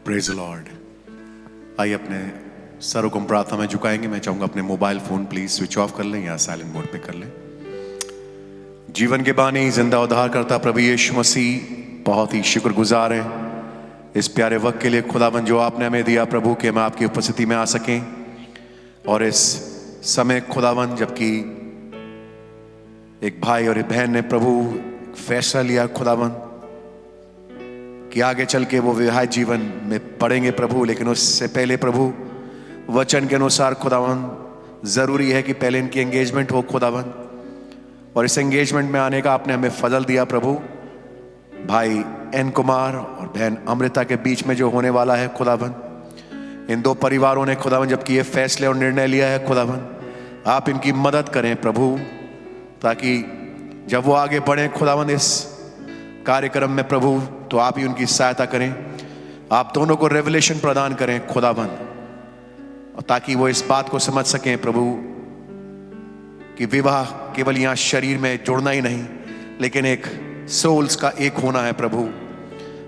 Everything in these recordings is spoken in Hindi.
Praise the Lord. आइए अपने सरों को प्रार्थना में झुकाएंगे। मैं चाहूंगा अपने mobile phone please switch off कर लें या साइलेंट मोड पे कर लें। जीवन के बानी जिंदा उद्धार करता प्रभु यीशु मसीह, बहुत ही शुक्रगुजार हैं इस प्यारे वक्त के लिए खुदावन जो आपने हमें दिया प्रभु, कि हम आपकी उपस्थिति में आ सकें। और इस समय खुदावन जबकि एक भाई और एक बहन ने प्रभु फैसला लिया खुदावन कि आगे चल के वो विवाहित जीवन में पढ़ेंगे प्रभु, लेकिन उससे पहले प्रभु वचन के अनुसार खुदावन जरूरी है कि पहले इनकी एंगेजमेंट हो खुदावन। और इस एंगेजमेंट में आने का आपने हमें फजल दिया प्रभु। भाई एन कुमार और बहन अमृता के बीच में जो होने वाला है खुदावन, इन दो परिवारों ने खुदावन जबकि ये फैसले और निर्णय लिया है खुदावन, आप इनकी मदद करें प्रभु, ताकि जब वो आगे बढ़े खुदावन इस कार्यक्रम में प्रभु, तो आप ही उनकी सहायता करें। आप दोनों को रेवलेशन प्रदान करें खुदावन, और ताकि वो इस बात को समझ सकें प्रभु कि विवाह केवल यहाँ शरीर में जुड़ना ही नहीं, लेकिन एक सोल्स का एक होना है प्रभु।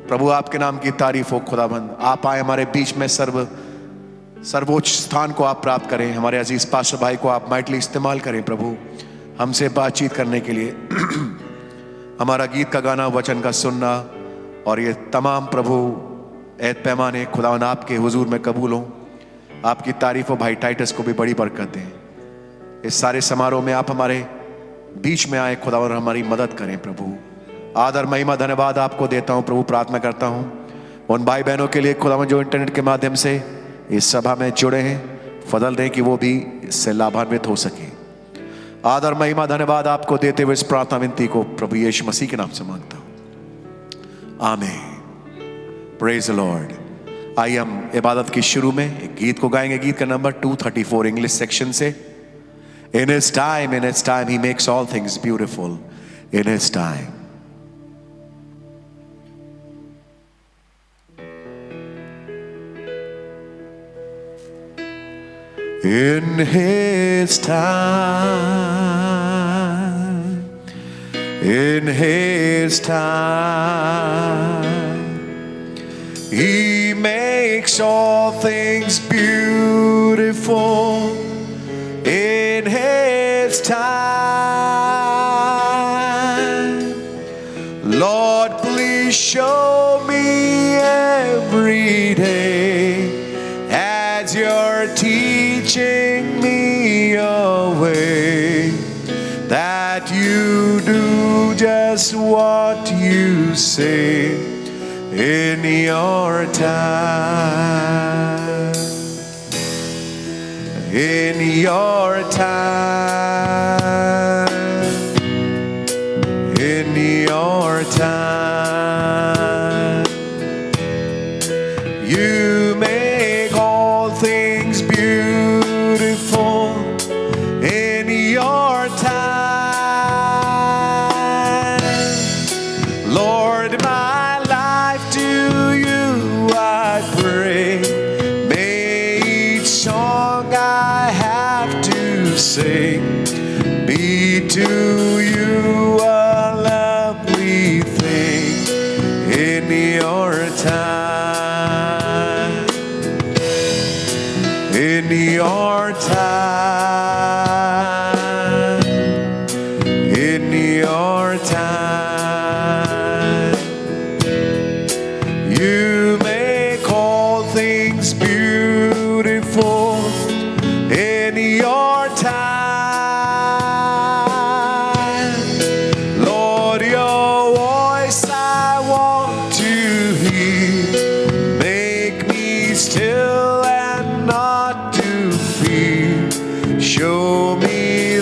प्रभु आपके नाम की तारीफ हो खुदावन। आप आए हमारे बीच में, सर्वोच्च स्थान को आप प्राप्त करें। हमारे अजीज पास्टर भाई को आप माइटली इस्तेमाल करें प्रभु, हमसे बातचीत करने के लिए। हमारा गीत का गाना, वचन का सुनना और ये तमाम प्रभु ऐद पैमाने खुदावन आपके हुजूर में कबूल हो। आपकी तारीफ हो। भाई टाइटस को भी बड़ी बरकत दें। इस सारे समारोह में आप हमारे बीच में आए खुदावन, हमारी मदद करें प्रभु। आदर महिमा धन्यवाद आपको देता हूं प्रभु। प्रार्थना करता हूं उन भाई बहनों के लिए खुदावन जो इंटरनेट के माध्यम से इस सभा में जुड़े हैं, फजल दें कि वो भी इससे लाभान्वित हो सके। आदर महिमा धन्यवाद आपको देते हुए इस प्रार्थना विनती को प्रभु यीशु मसीह के नाम से मांगता हूं, आमीन। Praise the Lord. आइए हम इबादत की शुरू में एक गीत को गाएंगे। गीत का नंबर 234 इंग्लिश सेक्शन से। In his time he makes all things beautiful. In his time. In his time, he makes all things beautiful. In his time, Lord, please show me every day as you're teaching me your way, that you do just what you say in your time. In your time, in your time, you make all things beautiful. In your time, Lord, my life to you I pray. May each song I have to sing be to you a lovely thing. In your time, in your time, in your time, you make all things beautiful. In your time, Lord, your voice I want to hear. Make me still and not to fear. Show me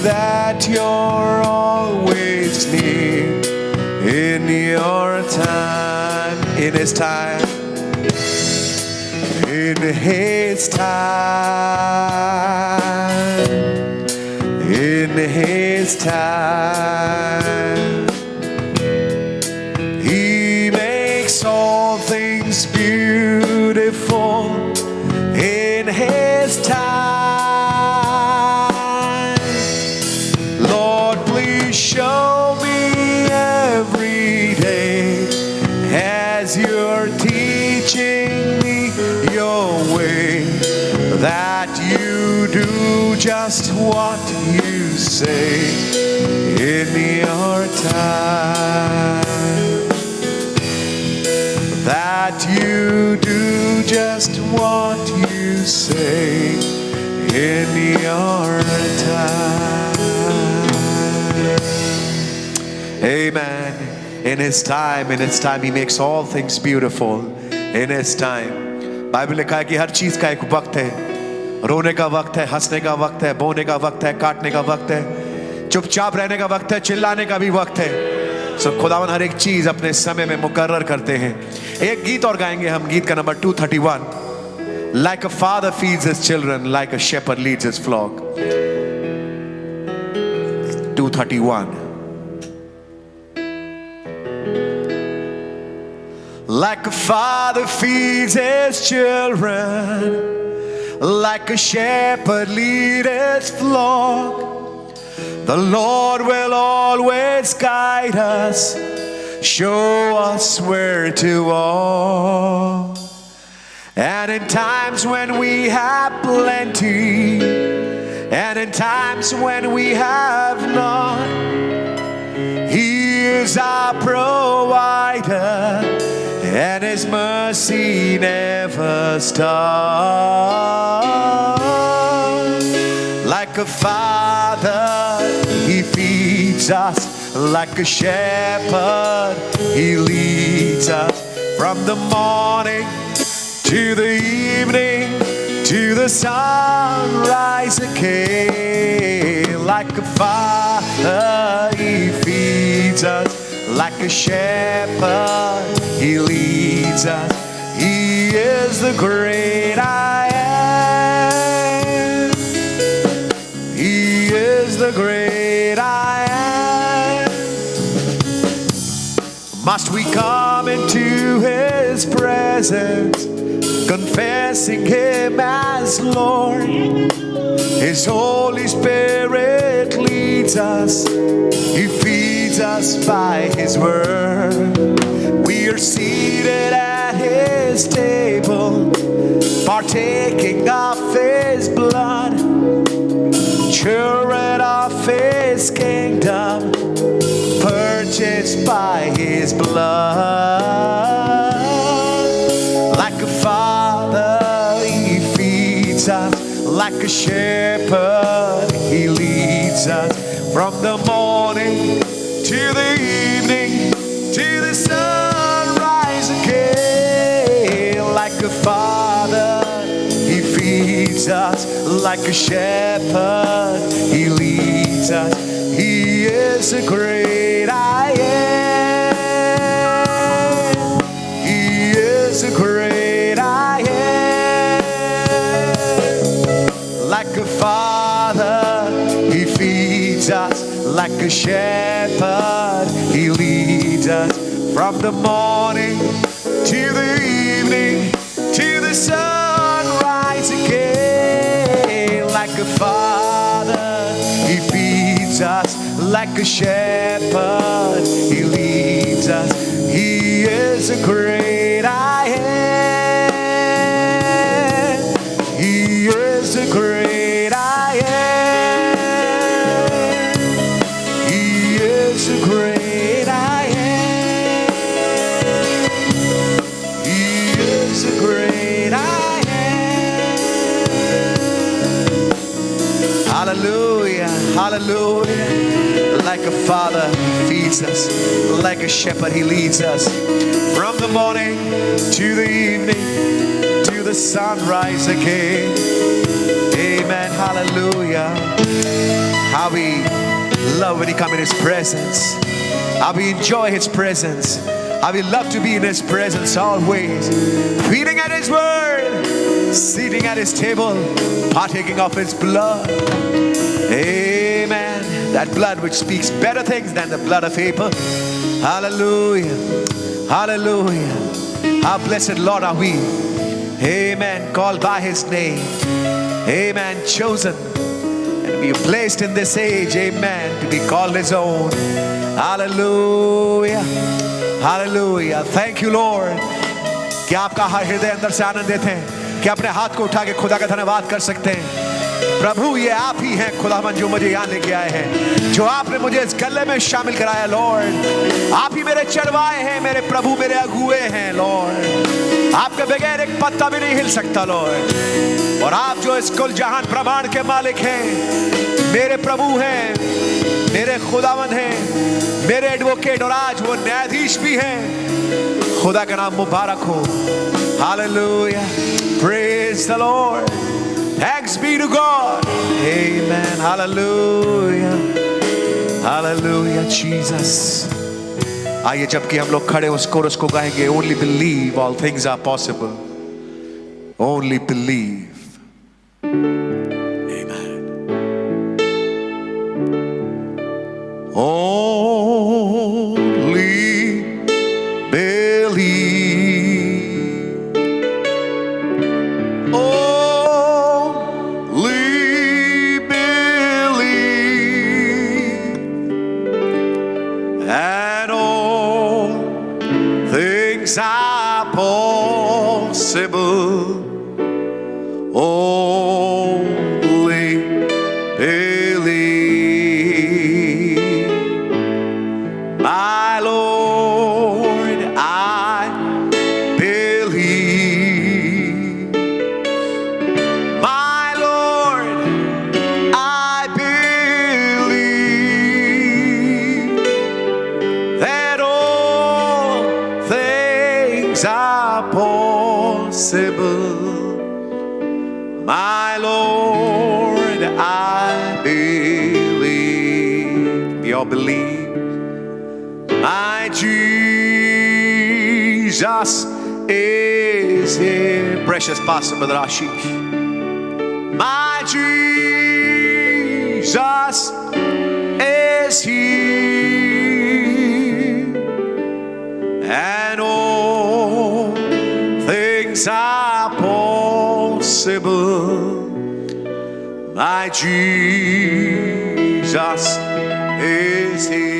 that you're always near. In your time, in his time, in his time, in his time, he makes all things beautiful. In his time, Lord, please show me every day as you're teaching me do just what you say in your time. That you do just what you say in your time. Amen. In His time, He makes all things beautiful. In His time. Bible लिखा है कि हर चीज का एक वक्त है. रोने का वक्त है, हंसने का वक्त है, बोने का वक्त है, काटने का वक्त है, चुपचाप रहने का वक्त है, चिल्लाने का भी वक्त है. सो खुदावन हर एक चीज अपने समय में मुकर्रर करते हैं. एक गीत और गाएंगे हम, गीत का number 231. Like a father feeds his children, like a shepherd leads his flock. 231. Like a father feeds his children, like a shepherd leads his flock. The Lord will always guide us, show us where to walk. And in times when we have plenty, and in times when we have none, He is our provider, and His mercy never stops. Like a father, He feeds us. Like a shepherd, He leads us. From the morning to the evening, to the sunrise again. Like a father, He feeds us. Like a shepherd, He leads us. He is the great I am. He is the great I am. Must we come into His presence, confessing Him as Lord? His Holy Spirit leads us. He feeds us by His word. We are seated at His table, partaking of His blood, children of His kingdom, purchased by His blood. Like a father, He feeds us. Like a shepherd, He leads us. From the morning to the evening, to the sunrise again. Like a father, He feeds us. Like a shepherd, He leads us. He is the great I am. He is the great I am. Like a father, He feeds us. Like a shepherd, He leads us. From the morning to the evening, to the sunrise again. Like a father, He feeds us. Like a shepherd, He leads us. He is the great I am. He is the great I am. He is the great I am. He is the great I am. Hallelujah, hallelujah. Like a father, He feeds us. Like a shepherd, He leads us. From the morning to the evening, to the sunrise again. Amen, hallelujah. How we love when we come in His presence. How we enjoy His presence. How we love to be in His presence always. Feeding at His word, sitting at His table, partaking of His blood. Amen. That blood which speaks better things than the blood of Abel. Hallelujah. Hallelujah. How blessed Lord are we. Amen. Called by His name. Amen. Chosen and be placed in this age. Amen. To be called His own. Hallelujah. Hallelujah. Thank you, Lord. कि आपका हर हृदय अंदर से आनंदित है कि अपने हाथ को उठा के खुदा का धन्यवाद कर सकते हैं. प्रभु ये आप ही हैं खुदावन जो मुझे यहाँ लेके आए हैं, जो आपने मुझे इस गले में शामिल कराया लॉर्ड। आप ही मेरे चरवाए हैं, मेरे प्रभु मेरे अगुए हैं लॉर्ड। आपके बगैर एक पत्ता भी नहीं हिल सकता लॉर्ड। और आप जो इस कुल जहान प्रमाण के मालिक हैं, मेरे प्रभु हैं, मेरे खुदावन हैं, मेरे एडवोकेट और आज वो न्यायाधीश भी हैं। खुदा का नाम मुबारक हो। Hallelujah, praise the Lord, thanks be to God, amen, hallelujah, hallelujah Jesus. आइए जबकि हम लोग खड़े उस कोरस को गाएंगे, only believe all things are possible, only believe, amen. Only believe, only believe, and all things are possible. Only believe. My Lord, I believe. My Lord, I believe that all things are possible. My Lord, I believe. We all believe. My Jesus is here. Precious Pastor Brother Ashish. My Jesus is here. And all things are possible. My Jesus is here.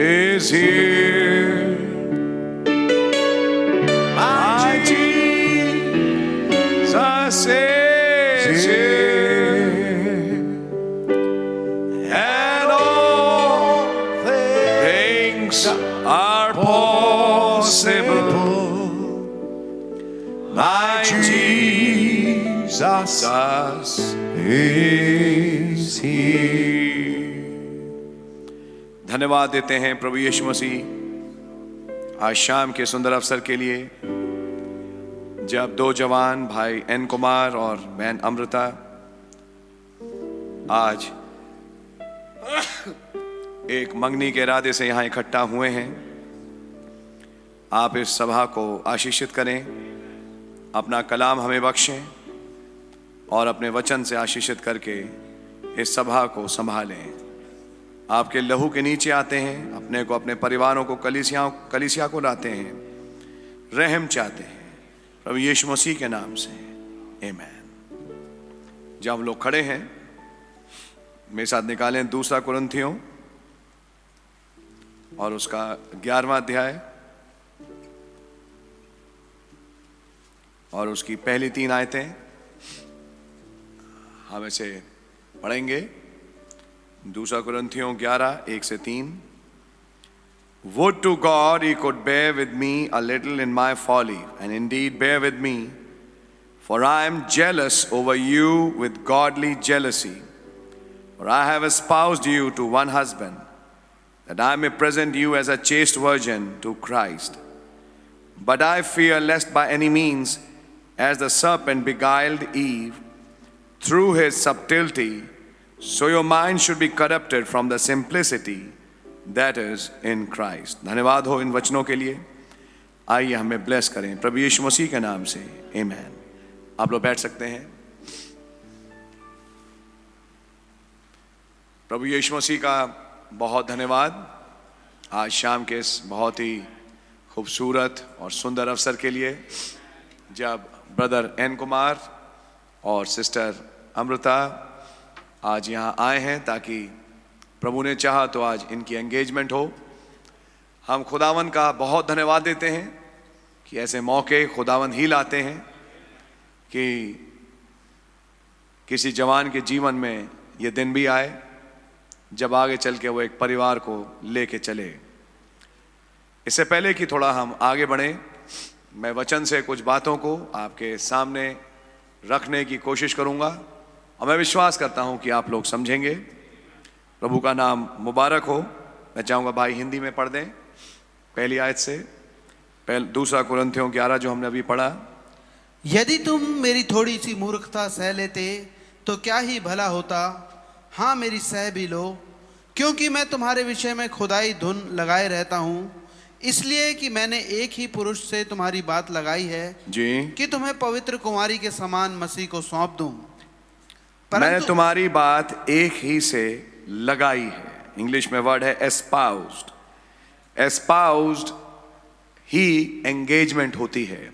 Is here. My Jesus is here. And all things are possible. My Jesus is here. धन्यवाद देते हैं प्रभु यीशु मसीह आज शाम के सुंदर अवसर के लिए, जब दो जवान भाई एन कुमार और बहन अमृता आज एक मंगनी के इरादे से यहाँ इकट्ठा हुए हैं। आप इस सभा को आशीषित करें, अपना कलाम हमें बख्शें और अपने वचन से आशीषित करके इस सभा को संभालें। आपके लहू के नीचे आते हैं, अपने को, अपने परिवारों को, कलीसिया को लाते हैं, रहम चाहते हैं प्रभु यीशु मसीह के नाम से, आमीन। जब हम लोग खड़े हैं, मेरे साथ निकालें 2 कुरिन्थियों और उसका 11वां अध्याय और उसकी पहली 3 आयतें हम इसे पढ़ेंगे। 2 कुरिन्थियों 11, 1 से 3। Would to God he could bear with me a little in my folly, and indeed bear with me, for I am jealous over you with godly jealousy. For I have espoused you to one husband, that I may present you as a chaste virgin to Christ. But I fear lest by any means, as the serpent beguiled Eve through his subtlety, so your mind should be corrupted from the simplicity that is in Christ. धन्यवाद हो इन वचनों के लिए। आइए हमें ब्लेस करें प्रभु यीशु मसीह के नाम से, आमीन। आप लोग बैठ सकते हैं। प्रभु यीशु मसीह का बहुत धन्यवाद आज शाम के इस बहुत ही खूबसूरत और सुंदर अवसर के लिए, जब ब्रदर एन कुमार और सिस्टर अमृता आज यहाँ आए हैं, ताकि प्रभु ने चाहा तो आज इनकी एंगेजमेंट हो। हम खुदावन का बहुत धन्यवाद देते हैं कि ऐसे मौके खुदावन ही लाते हैं कि किसी जवान के जीवन में ये दिन भी आए जब आगे चल के वो एक परिवार को लेके चले। इससे पहले कि थोड़ा हम आगे बढ़ें, मैं वचन से कुछ बातों को आपके सामने रखने की कोशिश करूंगा और मैं विश्वास करता हूं कि आप लोग समझेंगे। प्रभु का नाम मुबारक हो। मैं चाहूँगा भाई हिंदी में पढ़ दें पहली आयत से, दूसरा कुरिन्थियों 11 जो हमने अभी पढ़ा। यदि तुम मेरी थोड़ी सी मूर्खता सह लेते तो क्या ही भला होता। हाँ, मेरी सह भी लो, क्योंकि मैं तुम्हारे विषय में खुदाई धुन लगाए रहता हूँ, इसलिए कि मैंने एक ही पुरुष से तुम्हारी बात लगाई है जी कि तुम्हें पवित्र कुमारी के समान मसीह को सौंप दूं। मैंने तुम्हारी बात एक ही से लगाई है। इंग्लिश में वर्ड है एस्पाउस्ड। एस्पाउस्ड ही एंगेजमेंट होती है।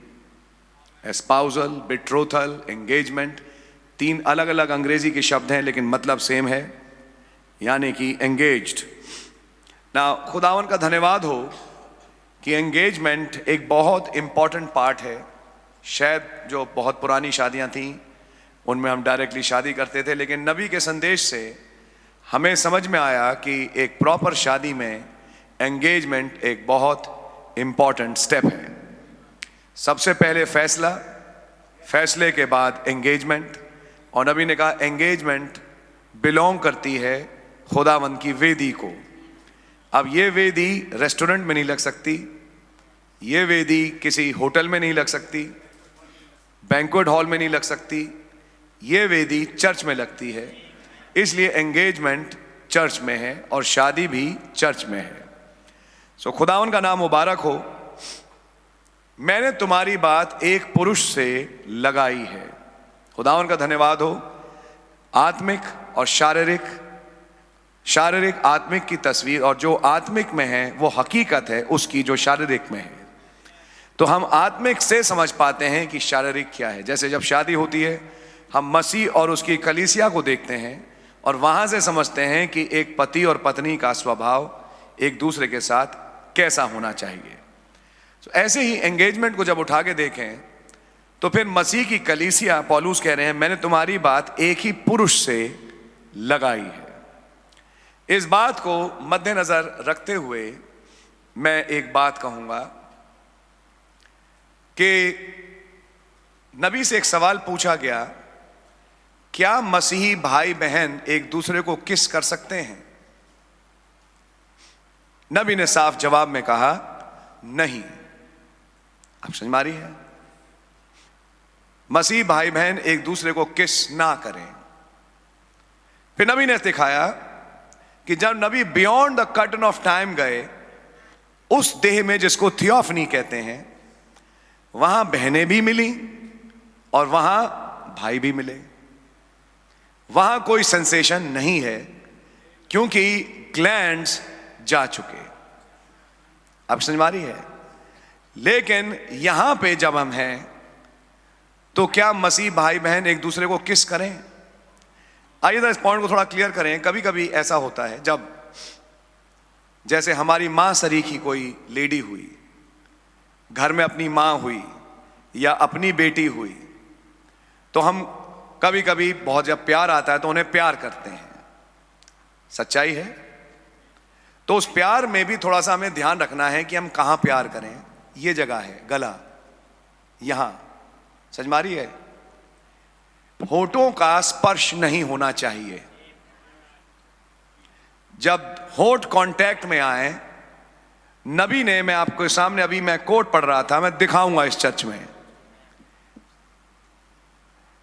एस्पाउजल, बिट्रोथल, एंगेजमेंट, 3 अलग अलग अंग्रेजी के शब्द हैं लेकिन मतलब सेम है, यानी कि एंगेज्ड। ना खुदावन का धन्यवाद हो कि एंगेजमेंट एक बहुत इंपॉर्टेंट पार्ट है। शायद जो बहुत पुरानी शादियां थीं उनमें हम डायरेक्टली शादी करते थे, लेकिन नबी के संदेश से हमें समझ में आया कि एक प्रॉपर शादी में एंगेजमेंट एक बहुत इंपॉर्टेंट स्टेप है। सबसे पहले फैसला, फैसले के बाद एंगेजमेंट, और नबी ने कहा एंगेजमेंट बिलोंग करती है खुदावंद की वेदी को। अब ये वेदी रेस्टोरेंट में नहीं लग सकती, ये वेदी किसी होटल में नहीं लग सकती, बैंक्वेट हॉल में नहीं लग सकती, ये वेदी चर्च में लगती है। इसलिए एंगेजमेंट चर्च में है और शादी भी चर्च में है। सो खुदावन का नाम मुबारक हो। मैंने तुम्हारी बात एक पुरुष से लगाई है। खुदावन का धन्यवाद हो। आत्मिक और शारीरिक, शारीरिक आत्मिक की तस्वीर, और जो आत्मिक में है वो हकीकत है उसकी जो शारीरिक में है। तो हम आत्मिक से समझ पाते हैं कि शारीरिक क्या है। जैसे जब शादी होती है हम मसीह और उसकी कलीसिया को देखते हैं और वहां से समझते हैं कि एक पति और पत्नी का स्वभाव एक दूसरे के साथ कैसा होना चाहिए। तो ऐसे ही एंगेजमेंट को जब उठा के देखें तो फिर मसीह की कलीसिया, पौलुस कह रहे हैं मैंने तुम्हारी बात एक ही पुरुष से लगाई है। इस बात को मद्देनजर रखते हुए मैं एक बात कहूंगा कि नबी से एक सवाल पूछा गया, क्या मसीही भाई बहन एक दूसरे को किस कर सकते हैं? नबी ने साफ जवाब में कहा नहीं। आप समझ मारी है, मसीह भाई बहन एक दूसरे को किस ना करें। फिर नबी ने दिखाया कि जब नबी beyond the curtain of time गए, उस देह में जिसको थियोफनी कहते हैं, वहां बहनें भी मिली और वहां भाई भी मिले। वहां कोई सेंसेशन नहीं है क्योंकि ग्लैंड्स जा चुके। अब समझ मारी है। लेकिन यहां पे जब हम हैं तो क्या मसीह भाई बहन एक दूसरे को किस करें? आइए इस पॉइंट को थोड़ा क्लियर करें। कभी कभी ऐसा होता है जब जैसे हमारी मां सरीखी कोई लेडी हुई, घर में अपनी मां हुई या अपनी बेटी हुई, तो हम कभी कभी बहुत जब प्यार आता है तो उन्हें प्यार करते हैं। सच्चाई है। तो उस प्यार में भी थोड़ा सा हमें ध्यान रखना है कि हम कहां प्यार करें। ये जगह है गला, यहां समझ मारी है। होठों का स्पर्श नहीं होना चाहिए। जब होठ कांटेक्ट में आए, नबी ने, मैं आपके सामने अभी मैं कोट पढ़ रहा था, मैं दिखाऊंगा इस चर्च में,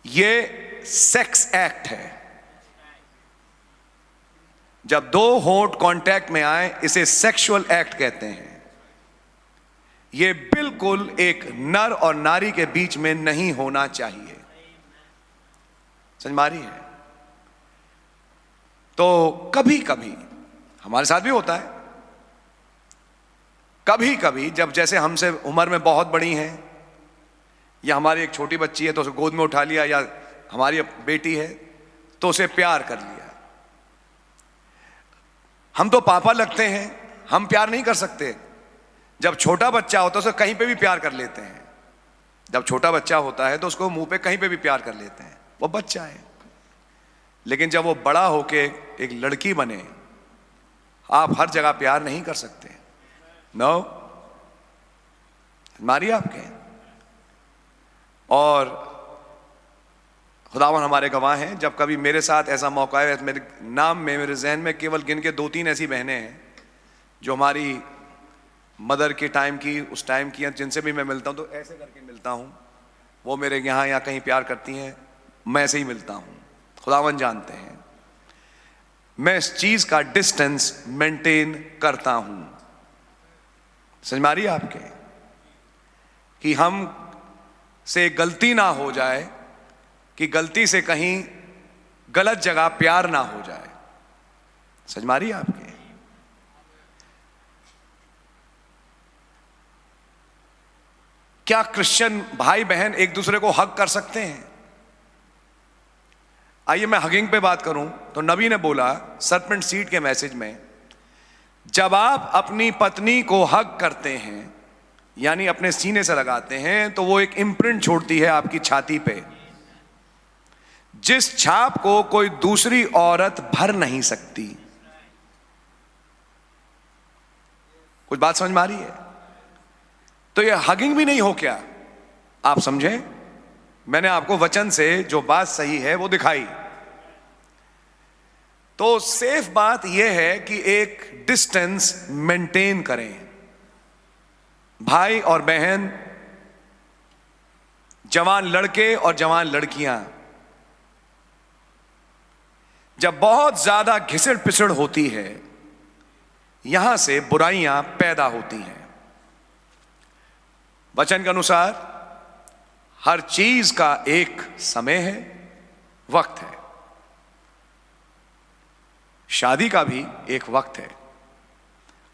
ये सेक्स एक्ट है। जब 2 होठ कांटेक्ट में आए इसे सेक्सुअल एक्ट कहते हैं। ये बिल्कुल एक नर और नारी के बीच में नहीं होना चाहिए। समझ मारी है। तो कभी कभी हमारे साथ भी होता है, कभी कभी जब जैसे हमसे उम्र में बहुत बड़ी हैं या हमारी एक छोटी बच्ची है तो उसे गोद में उठा लिया, या हमारी बेटी है तो उसे प्यार कर लिया। हम तो पापा लगते हैं, हम प्यार नहीं कर सकते। जब छोटा बच्चा होता है उसे कहीं पे भी प्यार कर लेते हैं। जब छोटा बच्चा होता है तो उसको मुंह पे कहीं पे भी प्यार कर लेते हैं, वो बच्चा है। लेकिन जब वो बड़ा होके एक लड़की बने, आप हर जगह प्यार नहीं कर सकते। नो, मारिए आपके। और खुदावन हमारे गवाह हैं, जब कभी मेरे साथ ऐसा मौका है, मेरे नाम में, मेरे जहन में केवल गिन के 2-3 ऐसी बहनें हैं जो हमारी मदर के टाइम की, उस टाइम की, जिनसे भी मैं मिलता हूं तो ऐसे करके मिलता हूं। वो मेरे यहाँ या कहीं प्यार करती हैं, मैं ऐसे ही मिलता हूं। खुदावन जानते हैं मैं इस चीज का डिस्टेंस मेंटेन करता हूं। समझ मारिए आपके, कि हम से गलती ना हो जाए, कि गलती से कहीं गलत जगह प्यार ना हो जाए। समझ मारिए आपके। क्या क्रिश्चियन भाई बहन एक दूसरे को हग कर सकते हैं? आइए मैं हगिंग पे बात करूं तो नबी ने बोला सरपेंट सीड के मैसेज में, जब आप अपनी पत्नी को हग करते हैं, यानी अपने सीने से लगाते हैं, तो वो एक इम्प्रिंट छोड़ती है आपकी छाती पे, जिस छाप को कोई दूसरी औरत भर नहीं सकती। कुछ बात समझ में आ रही है? तो ये हगिंग भी नहीं हो क्या? आप समझे? मैंने आपको वचन से जो बात सही है वो दिखाई। तो सेफ बात यह है कि एक डिस्टेंस मेंटेन करें। भाई और बहन, जवान लड़के और जवान लड़कियां, जब बहुत ज्यादा घिसड़ पिसड़ होती है, यहां से बुराइयां पैदा होती हैं। वचन के अनुसार हर चीज का एक समय है, वक्त है। शादी का भी एक वक्त है,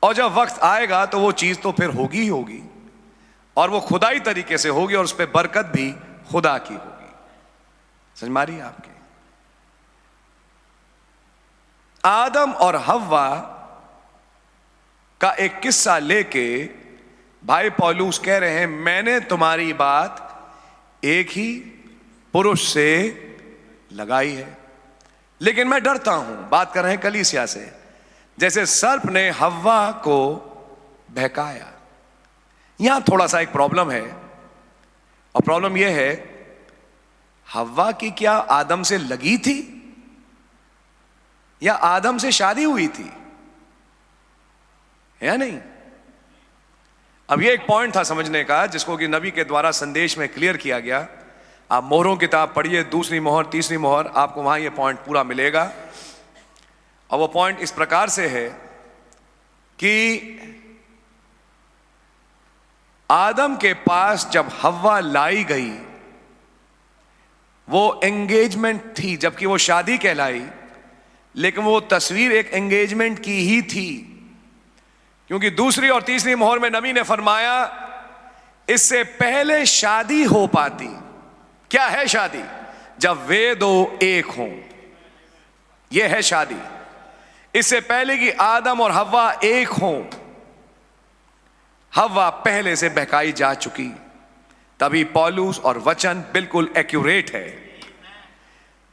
और जब वक्त आएगा तो वो चीज तो फिर होगी ही होगी, और वो खुदाई तरीके से होगी, और उस पर बरकत भी खुदा की होगी। समझ मारिए आपके। आदम और हव्वा का एक किस्सा लेके भाई पौलुस कह रहे हैं, मैंने तुम्हारी बात एक ही पुरुष से लगाई है, लेकिन मैं डरता हूं। बात कर रहे हैं कलीसिया से। जैसे सर्प ने हव्वा को बहकाया। यहां थोड़ा सा एक प्रॉब्लम है, और प्रॉब्लम यह है, हव्वा की क्या आदम से लगी थी या आदम से शादी हुई थी, या नहीं? अब ये एक पॉइंट था समझने का, जिसको कि नबी के द्वारा संदेश में क्लियर किया गया। आप मोहरों की किताब पढ़िए, 2री मोहर 3री मोहर, आपको वहां ये पॉइंट पूरा मिलेगा। और वो पॉइंट इस प्रकार से है कि आदम के पास जब हव्वा लाई गई, वो एंगेजमेंट थी, जबकि वो शादी कहलाई, लेकिन वो तस्वीर एक एंगेजमेंट की ही थी। क्योंकि 2री और 3री मोहर में नबी ने फरमाया, इससे पहले शादी हो पाती। क्या है शादी? जब वे दो एक हों, यह है शादी। इससे पहले कि आदम और हव्वा एक हों, हव्वा पहले से बहकाई जा चुकी। तभी पौलुस और वचन बिल्कुल एक्यूरेट है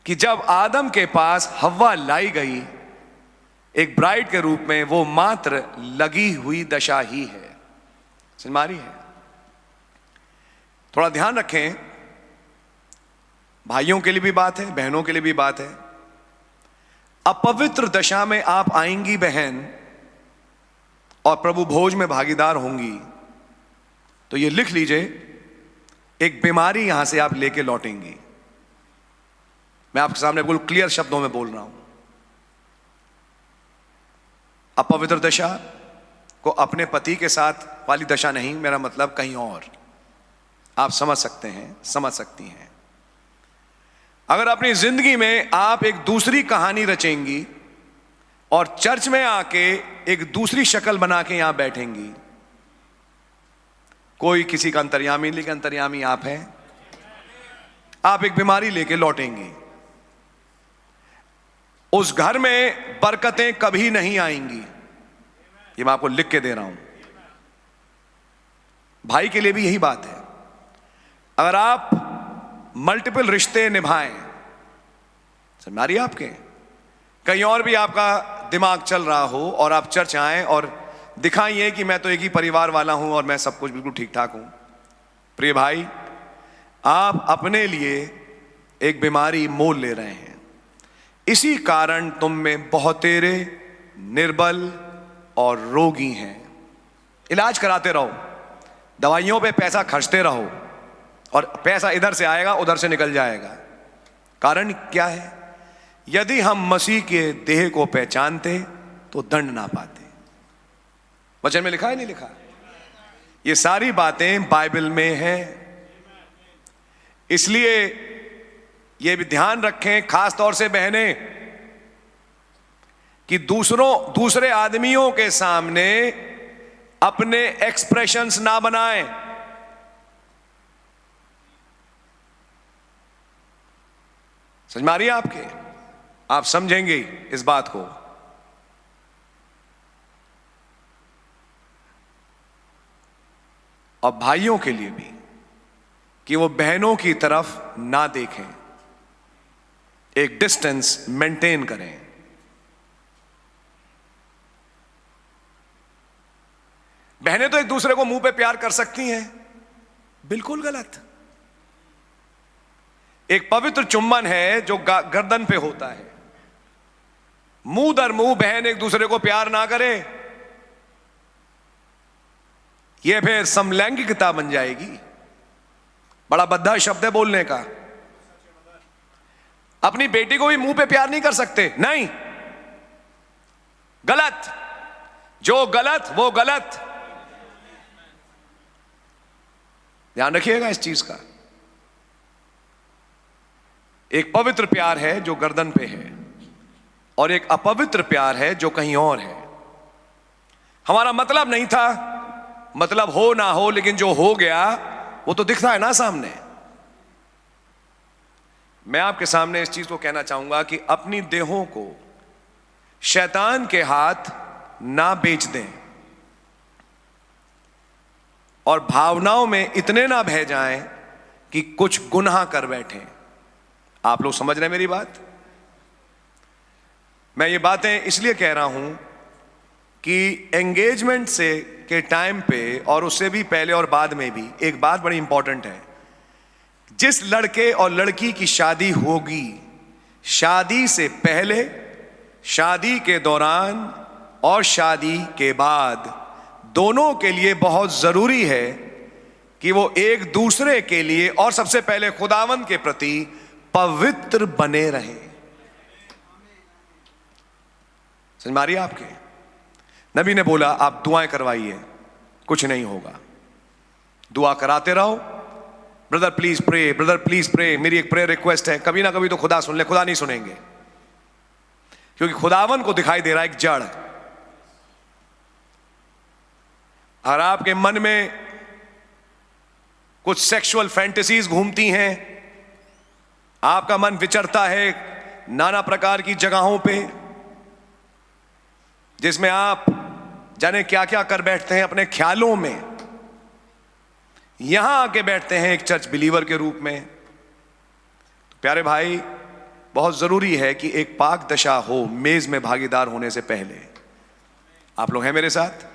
कि जब आदम के पास हव्वा लाई गई एक ब्राइड के रूप में, वो मात्र लगी हुई दशा ही है। समझ में आ रही है? थोड़ा ध्यान रखें, भाइयों के लिए भी बात है, बहनों के लिए भी बात है। अपवित्र दशा में आप आएंगी बहन, और प्रभु भोज में भागीदार होंगी, तो ये लिख लीजिए, एक बीमारी यहां से आप लेके लौटेंगी। मैं आपके सामने बिल्कुल क्लियर शब्दों में बोल रहा हूं। अपवित्र दशा को अपने पति के साथ वाली दशा नहीं, मेरा मतलब कहीं और। आप समझ सकते हैं, समझ सकती हैं। अगर अपनी जिंदगी में आप एक दूसरी कहानी रचेंगी और चर्च में आके एक दूसरी शक्ल बना के यहां बैठेंगी, कोई किसी का अंतर्यामी, लेकिन अंतर्यामी आप हैं, आप एक बीमारी लेके लौटेंगी। उस घर में बरकतें कभी नहीं आएंगी। ये मैं आपको लिख के दे रहा हूं। भाई के लिए भी यही बात है। अगर आप मल्टीपल रिश्ते निभाएं, समझ आ रही है आपके, कहीं और भी आपका दिमाग चल रहा हो और आप चर्च आए और दिखाइए कि मैं तो एक ही परिवार वाला हूं और मैं सब कुछ बिल्कुल ठीक ठाक हूं, प्रिय भाई, आप अपने लिए एक बीमारी मोल ले रहे हैं। इसी कारण तुम में बहुतेरे निर्बल और रोगी हैं। इलाज कराते रहो, दवाइयों पे पैसा खर्चते रहो और पैसा इधर से आएगा उधर से निकल जाएगा। कारण क्या है? यदि हम मसीह के देह को पहचानते तो दंड ना पाते। वचन में लिखा है नहीं लिखा? ये सारी बातें बाइबल में हैं। इसलिए ये भी ध्यान रखें, खास तौर से बहनें, कि दूसरे आदमियों के सामने अपने एक्सप्रेशंस ना बनाएं। समझ में आ रही है आपके? आप समझेंगे इस बात को। और भाइयों के लिए भी, कि वो बहनों की तरफ ना देखें, एक डिस्टेंस मेंटेन करें। बहनें तो एक दूसरे को मुंह पे प्यार कर सकती हैं, बिल्कुल गलत। एक पवित्र चुम्बन है जो गर्दन पे होता है। मुंह दर मुंह बहन एक दूसरे को प्यार ना करे, यह फिर समलैंगिकता बन जाएगी। बड़ा भद्दा शब्द है बोलने का। अपनी बेटी को भी मुंह पे प्यार नहीं कर सकते, नहीं, गलत। जो गलत वो गलत। ध्यान रखिएगा इस चीज का। एक पवित्र प्यार है जो गर्दन पे है और एक अपवित्र प्यार है जो कहीं और है। हमारा मतलब नहीं था, मतलब हो ना हो, लेकिन जो हो गया वो तो दिखता है ना सामने। मैं आपके सामने इस चीज को कहना चाहूंगा कि अपनी देहों को शैतान के हाथ ना बेच दें और भावनाओं में इतने ना बह जाएं कि कुछ गुनाह कर बैठें। आप लोग समझ रहे हैं मेरी बात? मैं ये बातें इसलिए कह रहा हूं कि एंगेजमेंट से के टाइम पे और उससे भी पहले और बाद में भी एक बात बड़ी इंपॉर्टेंट है। जिस लड़के और लड़की की शादी होगी, शादी से पहले, शादी के दौरान और शादी के बाद, दोनों के लिए बहुत जरूरी है कि वो एक दूसरे के लिए और सबसे पहले खुदावंद के प्रति पवित्र बने रहे। समझ में आ रही है आपके? नबी ने बोला आप दुआएं करवाइए, कुछ नहीं होगा, दुआ कराते रहो। Brother please pray, brother please pray, मेरी एक प्रेयर रिक्वेस्ट है। कभी ना कभी तो खुदा सुन ले। खुदा नहीं सुनेंगे, क्योंकि खुदावन को दिखाई दे रहा है एक जड़। और आपके मन में कुछ सेक्सुअल फैंटेसीज घूमती हैं, आपका मन विचरता है नाना प्रकार की जगहों पे, जिसमें आप जाने क्या क्या कर बैठते हैं अपने ख्यालों में। यहां आके बैठते हैं एक चर्च बिलीवर के रूप में। तो प्यारे भाई, बहुत जरूरी है कि एक पाक दशा हो मेज में भागीदार होने से पहले। आप लोग हैं मेरे साथ?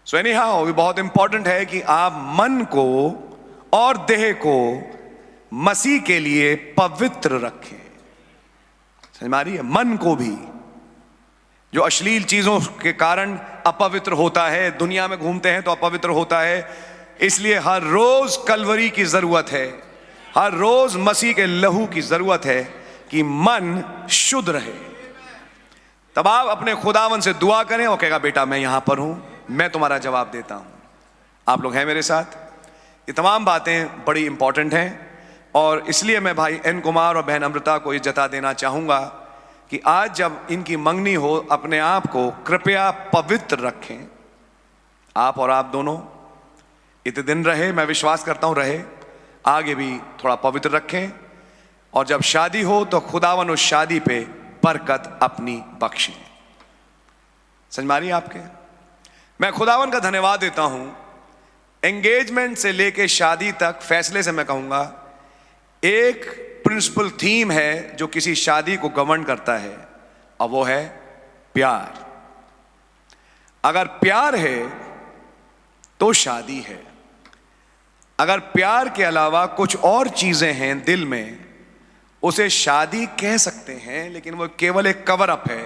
सो एनी हाउ, ये बहुत इंपॉर्टेंट है कि आप मन को और देह को मसीह के लिए पवित्र रखें। समझ में आ रही है? मन को भी, जो अश्लील चीजों के कारण अपवित्र होता है, दुनिया में घूमते हैं तो अपवित्र होता है। इसलिए हर रोज कलवरी की जरूरत है, हर रोज मसीह के लहू की जरूरत है कि मन शुद्ध रहे। तब आप अपने खुदावन से दुआ करें और कहेगा बेटा मैं यहां पर हूं, मैं तुम्हारा जवाब देता हूं। आप लोग हैं मेरे साथ? ये तमाम बातें बड़ी इंपॉर्टेंट हैं और इसलिए मैं भाई एन कुमार और बहन अमृता को ये जता देना चाहूंगा कि आज जब इनकी मंगनी हो, अपने आप को कृपया पवित्र रखें। आप और आप दोनों इतने दिन रहे, मैं विश्वास करता हूं रहे, आगे भी थोड़ा पवित्र रखें। और जब शादी हो तो खुदावन उस शादी पे बरकत अपनी बख्शे। समझ में आ रही है आपके? मैं खुदावन का धन्यवाद देता हूं एंगेजमेंट से लेके शादी तक, फैसले से मैं कहूंगा, एक प्रिंसिपल थीम है जो किसी शादी को गवर्न करता है, और वो है प्यार। अगर प्यार है तो शादी है। अगर प्यार के अलावा कुछ और चीजें हैं दिल में, उसे शादी कह सकते हैं, लेकिन वो केवल एक कवर अप है,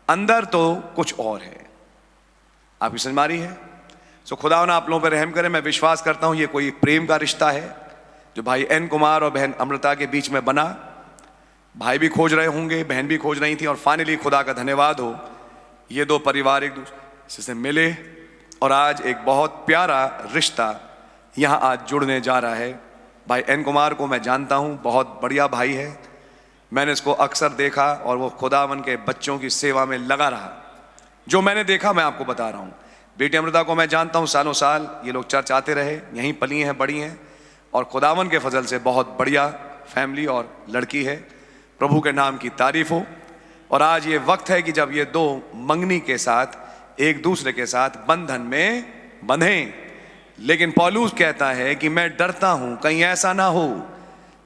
अंदर तो कुछ और है। आपकी समझ में आ रही है? सो खुदा ना आप लोगों पर रहम करे। मैं विश्वास करता हूं ये कोई प्रेम का रिश्ता है जो भाई एन कुमार और बहन अमृता के बीच में बना। भाई भी खोज रहे होंगे, बहन भी खोज रही थी, और फाइनली खुदा का धन्यवाद हो, ये दो परिवार एक दूसरे से मिले और आज एक बहुत प्यारा रिश्ता यहाँ आज जुड़ने जा रहा है। भाई एन कुमार को मैं जानता हूँ, बहुत बढ़िया भाई है। मैंने इसको अक्सर देखा और वो खुदावन के बच्चों की सेवा में लगा रहा। जो मैंने देखा मैं आपको बता रहा हूँ। बेटी अमृता को मैं जानता हूँ, सालों साल ये लोग चर्च आते रहे, यहीं पली हैं, बड़ी हैं, और खुदावन के फजल से बहुत बढ़िया फैमिली और लड़की है। प्रभु के नाम की तारीफ हो। और आज ये वक्त है कि जब ये दो मंगनी के साथ एक दूसरे के साथ बंधन में बंधें। लेकिन पौलुस कहता है कि मैं डरता हूं कहीं ऐसा ना हो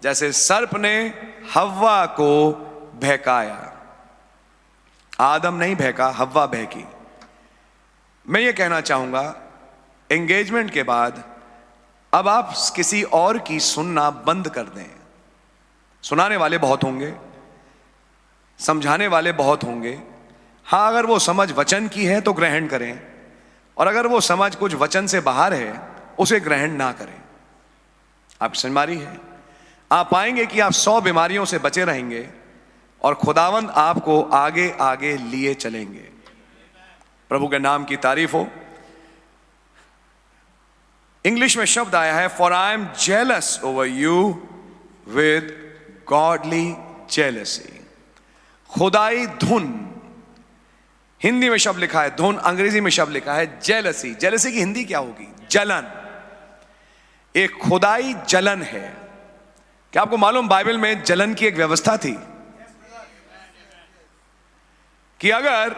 जैसे सर्प ने हव्वा को बहकाया। आदम नहीं बहका, हव्वा बहकी। मैं ये कहना चाहूंगा, एंगेजमेंट के बाद अब आप किसी और की सुनना बंद कर दें। सुनाने वाले बहुत होंगे, समझाने वाले बहुत होंगे। हाँ, अगर वो समझ वचन की है तो ग्रहण करें, और अगर वो समझ कुछ वचन से बाहर है उसे ग्रहण ना करें। आप समझ में आ रही है? आप पाएंगे कि आप 100 बीमारियों से बचे रहेंगे और खुदावंद आपको आगे आगे लिए चलेंगे। प्रभु के नाम की तारीफ हो। इंग्लिश में शब्द आया है, for I am jealous over you with godly jealousy. खुदाई धुन, हिंदी में शब्द लिखा है धुन, अंग्रेजी में शब्द लिखा है जेलसी। जेलसी की हिंदी क्या होगी? जलन। एक खुदाई जलन है। क्या आपको मालूम बाइबल में जलन की एक व्यवस्था थी कि अगर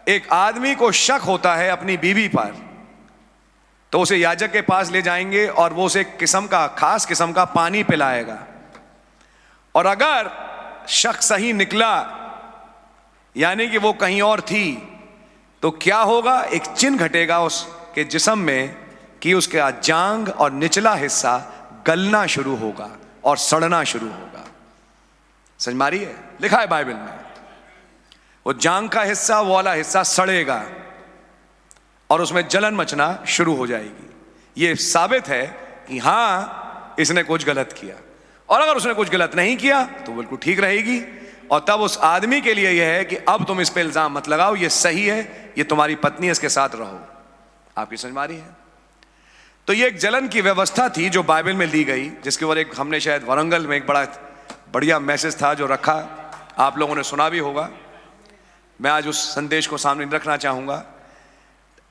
एक आदमी को शक होता है अपनी बीवी पर तो उसे याजक के पास ले जाएंगे और वो उसे खास किस्म का पानी पिलाएगा, और अगर शक सही निकला यानी कि वो कहीं और थी तो क्या होगा? एक चिन्ह घटेगा उसके जिस्म में कि उसका जांग और निचला हिस्सा गलना शुरू होगा और सड़ना शुरू होगा। समझ मारी है? लिखा है बाइबल में, वो जांग का हिस्सा, वो वाला हिस्सा सड़ेगा और उसमें जलन मचना शुरू हो जाएगी। ये साबित है कि हाँ, इसने कुछ गलत किया। और अगर उसने कुछ गलत नहीं किया तो बिल्कुल ठीक रहेगी। और तब उस आदमी के लिए यह है कि अब तुम इस पे इल्जाम मत लगाओ, ये सही है, ये तुम्हारी पत्नी है, इसके साथ रहो। आपकी समझ में आ रही है? तो ये एक जलन की व्यवस्था थी जो बाइबल में ली गई, जिसके ऊपर एक हमने शायद वरंगल में एक बड़ा बढ़िया मैसेज था जो रखा, आप लोगों ने सुना भी होगा। मैं आज उस संदेश को सामने रखना चाहूंगा।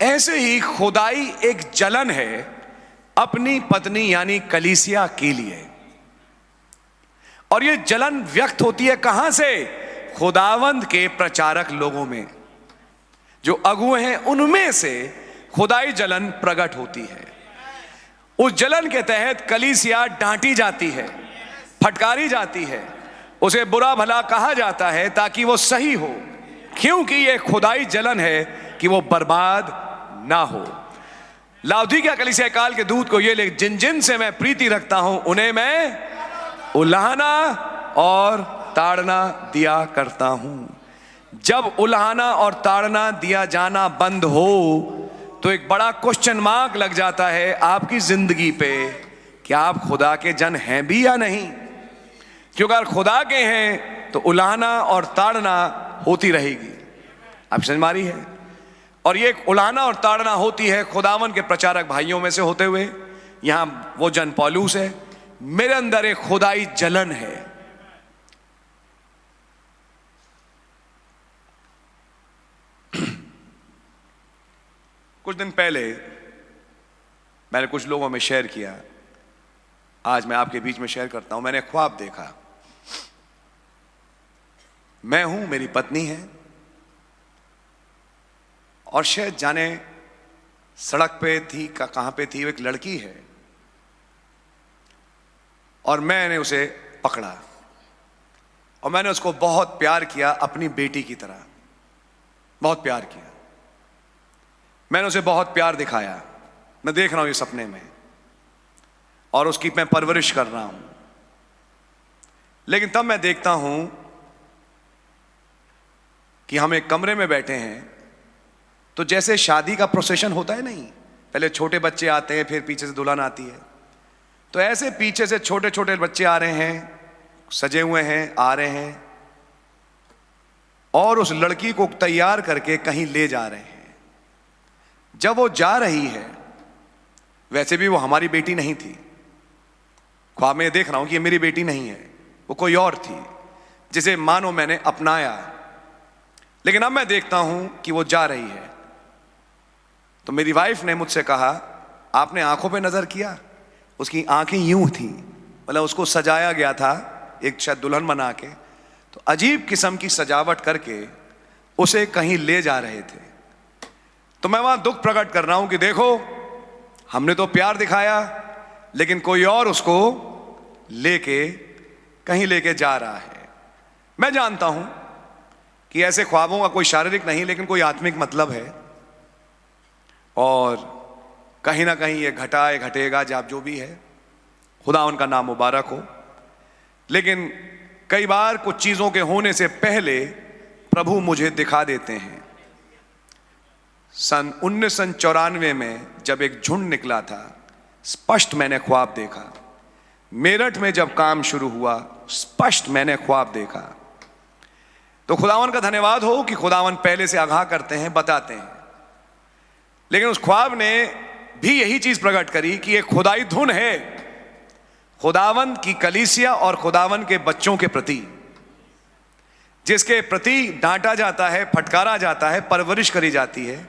ऐसे ही खुदाई एक जलन है अपनी पत्नी यानी कलीसिया के लिए, और ये जलन व्यक्त होती है कहां से? खुदावंद के प्रचारक लोगों में, जो अगुए हैं, उनमें से खुदाई जलन प्रकट होती है। उस जलन के तहत कलीसिया डांटी जाती है, फटकारी जाती है, उसे बुरा भला कहा जाता है ताकि वो सही हो, क्योंकि ये खुदाई जलन है कि वो बर्बाद ना हो। लाउदीकिया कलीसिया काल के दूत को ये लिख, जिन जिन से मैं प्रीति रखता हूं उन्हें मैं उल्हाना और ताड़ना दिया करता हूं। जब उल्हाना और ताड़ना दिया जाना बंद हो तो एक बड़ा क्वेश्चन मार्क लग जाता है आपकी जिंदगी पे, क्या आप खुदा के जन हैं भी या नहीं? क्योंकि अगर खुदा के हैं तो उल्हाना और ताड़ना होती रहेगी। आप समझ मारी है? और ये उल्हाना और ताड़ना होती है खुदावन के प्रचारक भाइयों में से होते हुए। यहां वो जन पौलुस है, मेरे अंदर एक खुदाई जलन है। कुछ दिन पहले मैंने कुछ लोगों में शेयर किया, आज मैं आपके बीच में शेयर करता हूं। मैंने ख्वाब देखा, मैं हूं, मेरी पत्नी है, और शायद जाने सड़क पे थी, कहां पे थी, वो एक लड़की है, और मैंने उसे पकड़ा और मैंने उसको बहुत प्यार किया, अपनी बेटी की तरह बहुत प्यार किया। मैंने उसे बहुत प्यार दिखाया। मैं देख रहा हूं ये सपने में, और उसकी मैं परवरिश कर रहा हूं। लेकिन तब मैं देखता हूं कि हम एक कमरे में बैठे हैं, तो जैसे शादी का प्रोसेशन होता है नहीं, पहले छोटे बच्चे आते हैं, फिर पीछे से दुल्हन आती है, तो ऐसे पीछे से छोटे छोटे बच्चे आ रहे हैं, सजे हुए हैं, आ रहे हैं, और उस लड़की को तैयार करके कहीं ले जा रहे हैं। जब वो जा रही है, वैसे भी वो हमारी बेटी नहीं थी, ख्वाब में देख रहा हूं कि ये मेरी बेटी नहीं है, वो कोई और थी जिसे मानो मैंने अपनाया। लेकिन अब मैं देखता हूं कि वो जा रही है, तो मेरी वाइफ ने मुझसे कहा, आपने आंखों पे नजर किया? उसकी आंखें यूं थी, मतलब उसको सजाया गया था एक शायद दुल्हन बना के, तो अजीब किस्म की सजावट करके उसे कहीं ले जा रहे थे। तो मैं वहां दुख प्रकट कर रहा हूं कि देखो, हमने तो प्यार दिखाया, लेकिन कोई और उसको लेके कहीं लेके जा रहा है। मैं जानता हूं कि ऐसे ख्वाबों का कोई शारीरिक नहीं, लेकिन कोई आत्मिक मतलब है, और कहीं ना कहीं ये घटाए घटेगा, जब जो भी है, खुदा उनका नाम मुबारक हो। लेकिन कई बार कुछ चीजों के होने से पहले प्रभु मुझे दिखा देते हैं। सन 1994 में जब एक झुंड निकला था, स्पष्ट मैंने ख्वाब देखा। मेरठ में जब काम शुरू हुआ, स्पष्ट मैंने ख्वाब देखा। तो खुदावन का धन्यवाद हो कि खुदावन पहले से आगाह करते हैं, बताते हैं। लेकिन उस ख्वाब ने भी यही चीज प्रकट करी कि एक खुदाई धुन है खुदावन की कलीसिया और खुदावन के बच्चों के प्रति, जिसके प्रति डांटा जाता है, फटकारा जाता है, परवरिश करी जाती है।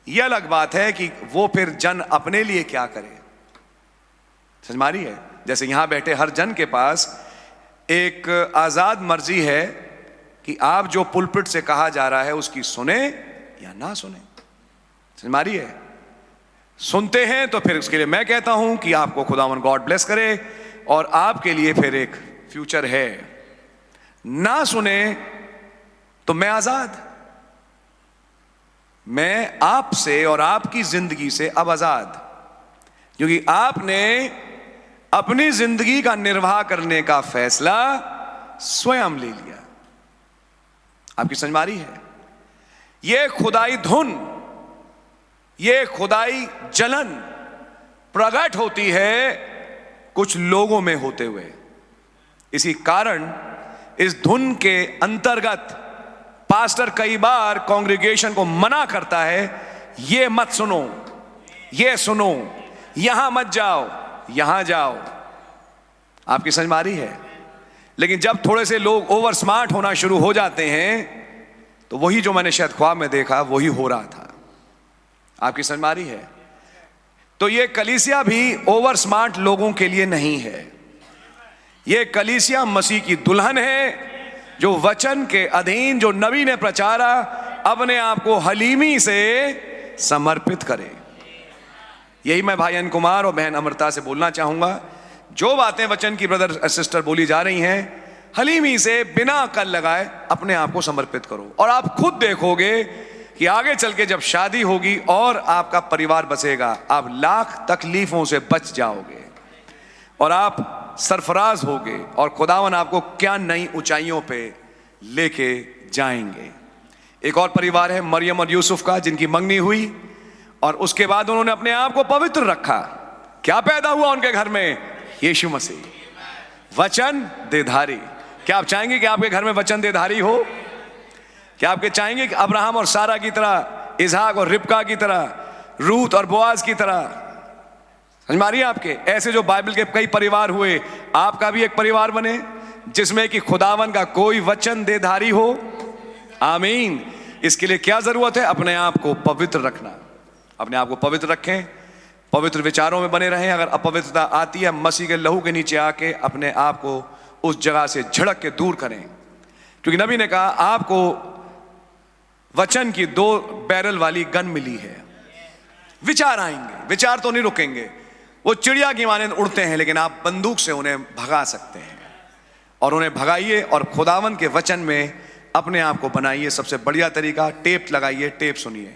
यह अलग बात है कि वो फिर जन अपने लिए क्या करे। समझ मारी है? जैसे यहां बैठे हर जन के पास एक आजाद मर्जी है कि आप जो पुलपिट से कहा जा रहा है उसकी सुने या ना सुने। समझ मारी है? सुनते हैं तो फिर उसके लिए मैं कहता हूं कि आपको खुदावन गॉड ब्लेस करे, और आपके लिए फिर एक फ्यूचर है। ना सुने तो मैं आजाद, मैं आपसे और आपकी जिंदगी से अब आजाद, क्योंकि आपने अपनी जिंदगी का निर्वाह करने का फैसला स्वयं ले लिया। आपकी समझ मारी है? यह खुदाई धुन, ये खुदाई जलन प्रकट होती है कुछ लोगों में होते हुए। इसी कारण इस धुन के अंतर्गत पास्टर कई बार कांग्रेगेशन को मना करता है, ये मत सुनो, ये सुनो, यहां मत जाओ, यहां जाओ। आपकी समझ मारी है? लेकिन जब थोड़े से लोग ओवर स्मार्ट होना शुरू हो जाते हैं, तो वही जो मैंने शायद ख्वाब में देखा वही हो रहा था। आपकी समझ मारी है? तो ये कलीसिया भी ओवर स्मार्ट लोगों के लिए नहीं है। ये कलीसिया मसीह की दुल्हन है, जो वचन के अधीन, जो नबी ने प्रचारा, अपने आप को हलीमी से समर्पित करे। यही मैं भाई अन कुमार और बहन अमृता से बोलना चाहूंगा। जो बातें वचन की ब्रदर सिस्टर बोली जा रही हैं, हलीमी से बिना कल लगाए अपने आप को समर्पित करो, और आप खुद देखोगे कि आगे चल के जब शादी होगी और आपका परिवार बसेगा, आप लाख तकलीफों से बच जाओगे और आप सरफराज होगे, और खुदावन आपको क्या नई ऊंचाइयों पे लेके जाएंगे। एक और परिवार है मरियम और यूसुफ का, जिनकी मंगनी हुई और उसके बाद उन्होंने अपने आप को पवित्र रखा। क्या पैदा हुआ उनके घर में? यीशु मसीह, वचन देधारी। क्या आप चाहेंगे कि आपके घर में वचन देधारी हो? क्या आपके चाहेंगे कि अब्राहम और सारा की तरह, इसहाक और रिबका की तरह, रूत और बोआज की तरह? समझ मारिए? आपके ऐसे जो बाइबल के कई परिवार हुए, आपका भी एक परिवार बने जिसमें कि खुदावन का कोई वचन देधारी हो। आमीन। इसके लिए क्या जरूरत है? अपने आप को पवित्र रखना। अपने आप को पवित्र रखें, पवित्र विचारों में बने रहें। अगर अपवित्रता आती है, मसीह के लहू के नीचे आके अपने आप को उस जगह से झड़क के दूर करें, क्योंकि नबी ने कहा आपको वचन की 2 बैरल वाली गन मिली है। विचार आएंगे, विचार तो नहीं रुकेंगे, वो चिड़िया की माने उड़ते हैं, लेकिन आप बंदूक से उन्हें भगा सकते हैं। और उन्हें भगाइए और खुदावन के वचन में अपने आप को बनाइए। सबसे बढ़िया तरीका, टेप लगाइए, टेप सुनिए,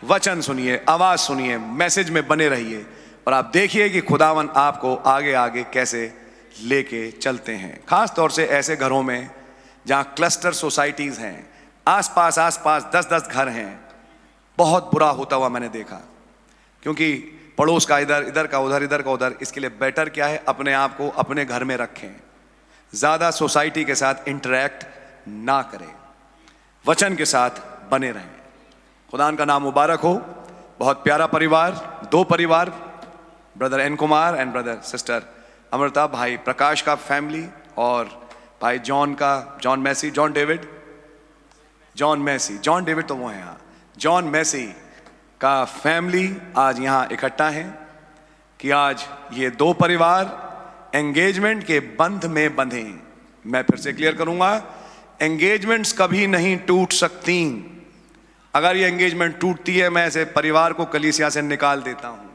वचन सुनिए, आवाज सुनिए, मैसेज में बने रहिए और आप देखिए कि खुदावन आपको आगे आगे कैसे लेके चलते हैं। खास तौर से ऐसे घरों में जहां क्लस्टर सोसाइटीज हैं, आसपास 10-10 घर हैं, बहुत बुरा होता हुआ मैंने देखा। क्योंकि पड़ोस का इधर, इधर का उधर, इधर का उधर। इसके लिए बेटर क्या है, अपने आप को अपने घर में रखें, ज्यादा सोसाइटी के साथ इंटरेक्ट ना करें, वचन के साथ बने रहें। खुदान का नाम मुबारक हो। बहुत प्यारा परिवार, 2 परिवार, brother N Kumar and brother sister Amrita, भाई प्रकाश का फैमिली और भाई जॉन का, जॉन मैसी, जॉन डेविड तो वो है यहाँ, जॉन मैसी का फैमिली आज यहाँ इकट्ठा है कि आज ये 2 परिवार एंगेजमेंट के बंध में बंधे। मैं फिर से क्लियर करूंगा, एंगेजमेंट्स कभी नहीं टूट सकती। अगर ये एंगेजमेंट टूटती है, मैं ऐसे परिवार को कलीसिया से निकाल देता हूं।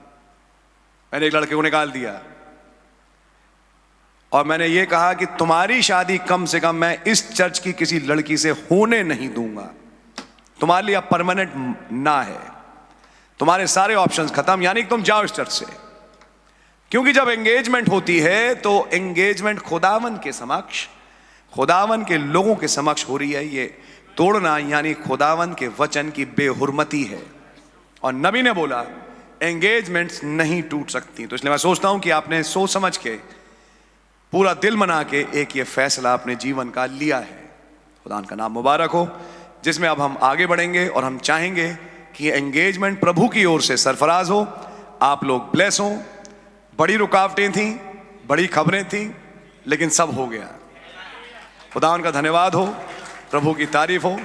मैंने एक लड़के को निकाल दिया और मैंने ये कहा कि तुम्हारी शादी कम से कम मैं इस चर्च की किसी लड़की से होने नहीं दूंगा। तुम्हारे लिए अब परमानेंट ना है, तुम्हारे सारे ऑप्शंस खत्म, यानी कि तुम जाओ इस चर्च से। क्योंकि जब एंगेजमेंट होती है तो एंगेजमेंट खुदावन के समक्ष, खुदावन के लोगों के समक्ष हो रही है। ये तोड़ना यानी खुदावन के वचन की बेहुरमती है। और नबी ने बोला एंगेजमेंट्स नहीं टूट सकती। तो इसलिए मैं सोचता हूं कि आपने सोच समझ के, पूरा दिल मना के एक ये फैसला अपने जीवन का लिया है। खुदा का नाम मुबारक हो, जिसमें अब हम आगे बढ़ेंगे और हम चाहेंगे कि एंगेजमेंट प्रभु की ओर से सरफराज हो। आप लोग ब्लेस हो। बड़ी रुकावटें थी, बड़ी खबरें थी, लेकिन सब हो गया। खुदा का धन्यवाद हो, प्रभु की तारीफ हो।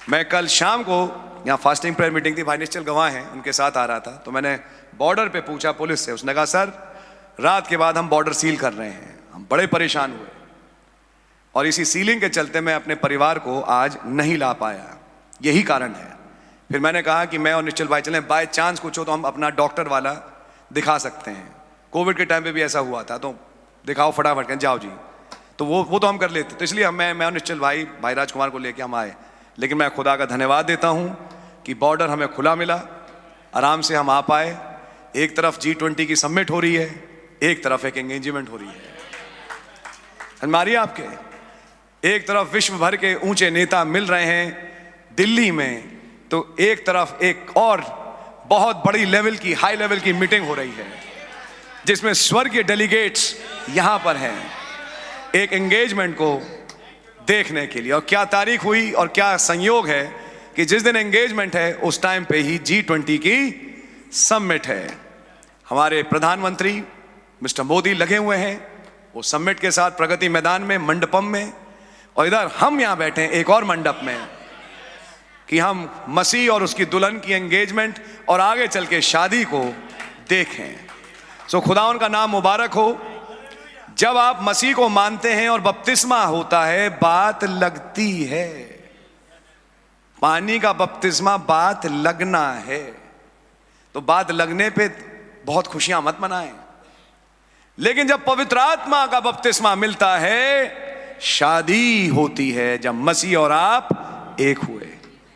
मैं कल शाम को यहाँ फास्टिंग प्रेयर मीटिंग थी, भाई निश्चल गवाह हैं, उनके साथ आ रहा था। तो मैंने बॉर्डर पे पूछा पुलिस से, उसने कहा सर रात के बाद हम बॉर्डर सील कर रहे हैं। हम बड़े परेशान हुए और इसी सीलिंग के चलते मैं अपने परिवार को आज नहीं ला पाया, यही कारण है। फिर मैंने कहा कि मैं और निश्चल भाई चलें, बाय चांस कुछ हो तो हम अपना डॉक्टर वाला दिखा सकते हैं। कोविड के टाइम पे भी ऐसा हुआ था, तो दिखाओ फटाफट, कहें जाओ जी, तो वो तो हम कर लेते। तो इसलिए मैं और निश्चल भाई राजकुमार को लेके हम आए। लेकिन मैं खुदा का धन्यवाद देता हूं कि बॉर्डर हमें खुला मिला, आराम से हम आ पाए। एक तरफ G20 की समिट हो रही है, एक तरफ एक एंगेजमेंट हो रही है। हमारी आपके एक तरफ विश्व भर के ऊंचे नेता मिल रहे हैं दिल्ली में, तो एक तरफ एक और बहुत बड़ी लेवल की, हाई लेवल की मीटिंग हो रही है जिसमें स्वर्गीय डेलीगेट्स यहां पर हैं एक एंगेजमेंट को देखने के लिए। और क्या तारीख हुई और क्या संयोग है कि जिस दिन एंगेजमेंट है उस टाइम पे ही G20 की समिट है। हमारे प्रधानमंत्री मिस्टर मोदी लगे हुए हैं वो समिट के साथ प्रगति मैदान में, मंडपम में, और इधर हम यहां बैठे हैं एक और मंडप में कि हम मसीह और उसकी दुल्हन की एंगेजमेंट और आगे चल के शादी को देखें। सो खुदा उनका नाम मुबारक हो। जब आप मसीह को मानते हैं और बपतिस्मा होता है, बात लगती है। पानी का बपतिस्मा बात लगना है, तो बात लगने पे बहुत खुशियां मत मनाएं। लेकिन जब पवित्र आत्मा का बपतिस्मा मिलता है, शादी होती है जब मसीह और आप एक हुए।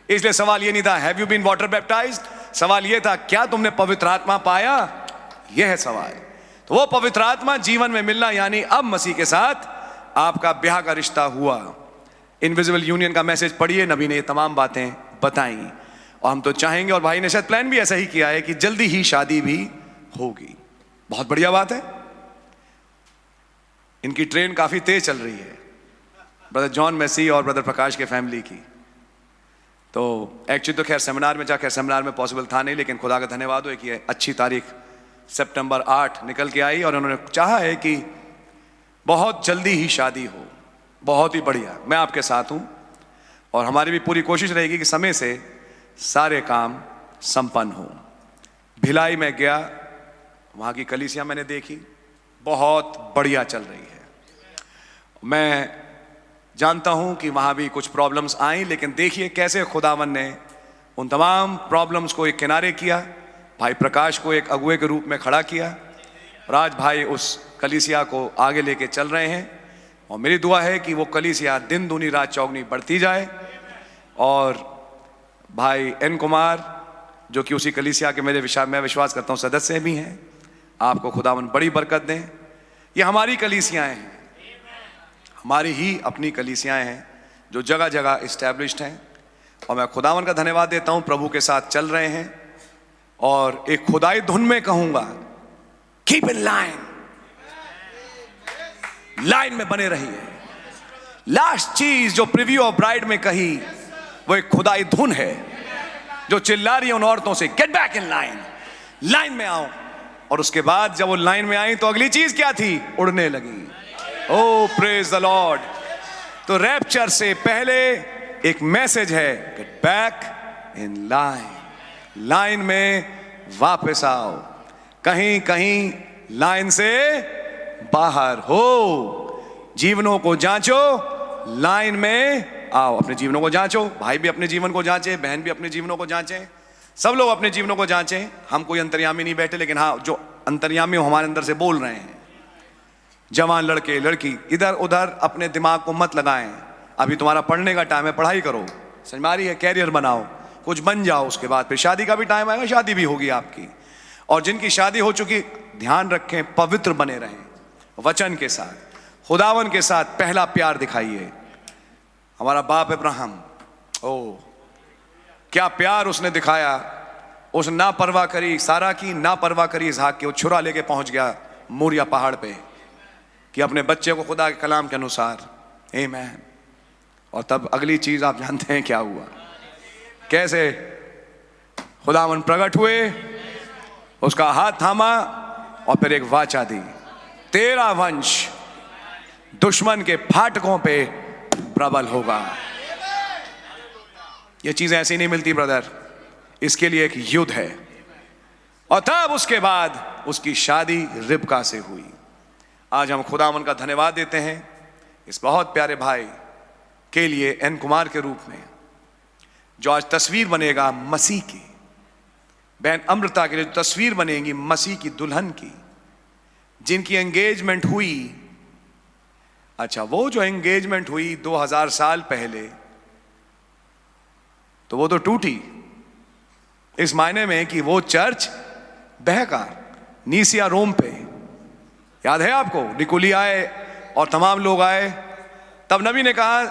इसलिए सवाल ये नहीं था have you been water baptized, सवाल ये था क्या तुमने पवित्र आत्मा पाया। यह है सवाल। तो वो पवित्र आत्मा जीवन में मिलना, यानी अब मसीह के साथ आपका ब्याह का रिश्ता हुआ। इनविजिबल यूनियन का मैसेज पढ़िए, नबी ने ये तमाम बातें बताई और हम तो चाहेंगे, और भाई ने शायद प्लान भी ऐसा ही किया है कि जल्दी ही शादी भी होगी। बहुत बढ़िया बात है। इनकी ट्रेन काफी तेज चल रही है, ब्रदर जॉन मैसी और ब्रदर प्रकाश के फैमिली की। तो एक्चुअली तो खैर सेमिनार में जाकर, सेमिनार में पॉसिबल था नहीं, लेकिन खुदा का धन्यवाद हो कि अच्छी तारीख सितंबर 8 निकल के आई और उन्होंने चाहा है कि बहुत जल्दी ही शादी हो। बहुत ही बढ़िया, मैं आपके साथ हूं और हमारी भी पूरी कोशिश रहेगी कि समय से सारे काम संपन्न हो। भिलाई में गया, वहां की कलीसिया मैंने देखी, बहुत बढ़िया चल रही है। मैं जानता हूं कि वहां भी कुछ प्रॉब्लम्स आई, लेकिन देखिए कैसे खुदावन ने उन तमाम प्रॉब्लम्स को एक किनारे किया भाई प्रकाश को एक अगुए के रूप में खड़ा किया और आज भाई उस कलीसिया को आगे लेके चल रहे हैं। और मेरी दुआ है कि वो कलीसिया दिन दूनी रात चौगनी बढ़ती जाए। और भाई एन कुमार जो कि उसी कलीसिया के मैं विश्वास करता हूँ सदस्य भी हैं, आपको खुदावन बड़ी बरकत दें। ये हमारी कलीसियाएँ हैं, हमारी ही अपनी कलीसियाएँ हैं जो जगह जगह इस्टेब्लिश्ड हैं। और मैं खुदावन का धन्यवाद देता हूँ, प्रभु के साथ चल रहे हैं। और एक खुदाई धुन में कहूँगा, कीप इन लाइन, लाइन में बने रहिए। लास्ट चीज जो प्रीव्यू ऑफ ब्राइड में कही वो एक खुदाई धुन है जो चिल्ला रही है उन औरतों से, get back in line, line में आओ। और उसके बाद जब वो लाइन में आई तो अगली चीज क्या थी? उड़ने लगी। ओ प्रेज द लॉर्ड। तो रैप्चर से पहले एक मैसेज है, get back in line, line में वापस आओ। कहीं कहीं लाइन से बाहर हो, जीवनों को जांचो, लाइन में आओ, अपने जीवनों को जांचो। भाई भी अपने जीवन को जांचे, बहन भी अपने जीवनों को जांचे, सब लोग अपने जीवनों को जांचें। हम कोई अंतर्यामी नहीं बैठे, लेकिन हाँ जो अंतर्यामी हमारे अंदर से बोल रहे हैं। जवान लड़के लड़की इधर उधर अपने दिमाग को मत लगाएं। अभी तुम्हारा पढ़ने का टाइम है, पढ़ाई करो, समझ में आ रही है, कैरियर बनाओ, कुछ बन जाओ। उसके बाद फिर शादी का भी टाइम आएगा, शादी भी होगी आपकी। और जिनकी शादी हो चुकी, ध्यान रखें, पवित्र बने रहें, वचन के साथ, खुदावन के साथ पहला प्यार दिखाइए। हमारा बाप अब्राहम, ओ क्या प्यार उसने दिखाया। उस ना परवाह करी सारा की, ना परवाह करी इसहाक की, वो छुरा लेके पहुंच गया मोरिया पहाड़ पे कि अपने बच्चे को खुदा के कलाम के अनुसार, आमीन। और तब अगली चीज आप जानते हैं क्या हुआ, कैसे खुदावन प्रकट हुए, उसका हाथ थामा और फिर एक वाचा दी, तेरा वंश दुश्मन के फाटकों पे प्रबल होगा। ये चीजें ऐसी नहीं मिलती ब्रदर, इसके लिए एक युद्ध है। और तब उसके बाद उसकी शादी रिबका से हुई। आज हम खुदावन का धन्यवाद देते हैं इस बहुत प्यारे भाई के लिए, एन कुमार के रूप में, जो आज तस्वीर बनेगा मसीह की, बहन अमृता के लिए जो तस्वीर बनेगी मसीह की दुल्हन की, जिनकी एंगेजमेंट हुई। अच्छा, वो जो एंगेजमेंट हुई 2000 साल पहले, तो वो तो टूटी इस मायने में कि वो चर्च बहका नीसिया रोम पे, याद है आपको, निकोली आए और तमाम लोग आए। तब नबी ने कहा,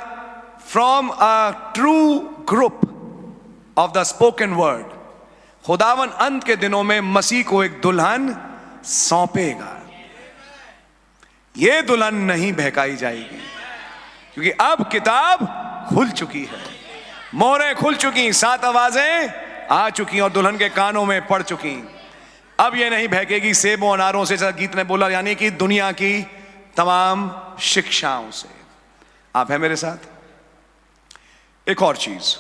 from a true group of the spoken word, खुदावन अंत के दिनों में मसीह को एक दुल्हन सौंपेगा। ये दुल्हन नहीं बहकाई जाएगी, क्योंकि अब किताब खुल चुकी है, मोहरें खुल चुकी, 7 आवाजें आ चुकी और दुल्हन के कानों में पड़ चुकी। अब ये नहीं बहकेगी सेबों अनारों से, जैसा गीत ने बोला, यानी कि दुनिया की तमाम शिक्षाओं से। आप हैं मेरे साथ? एक और चीज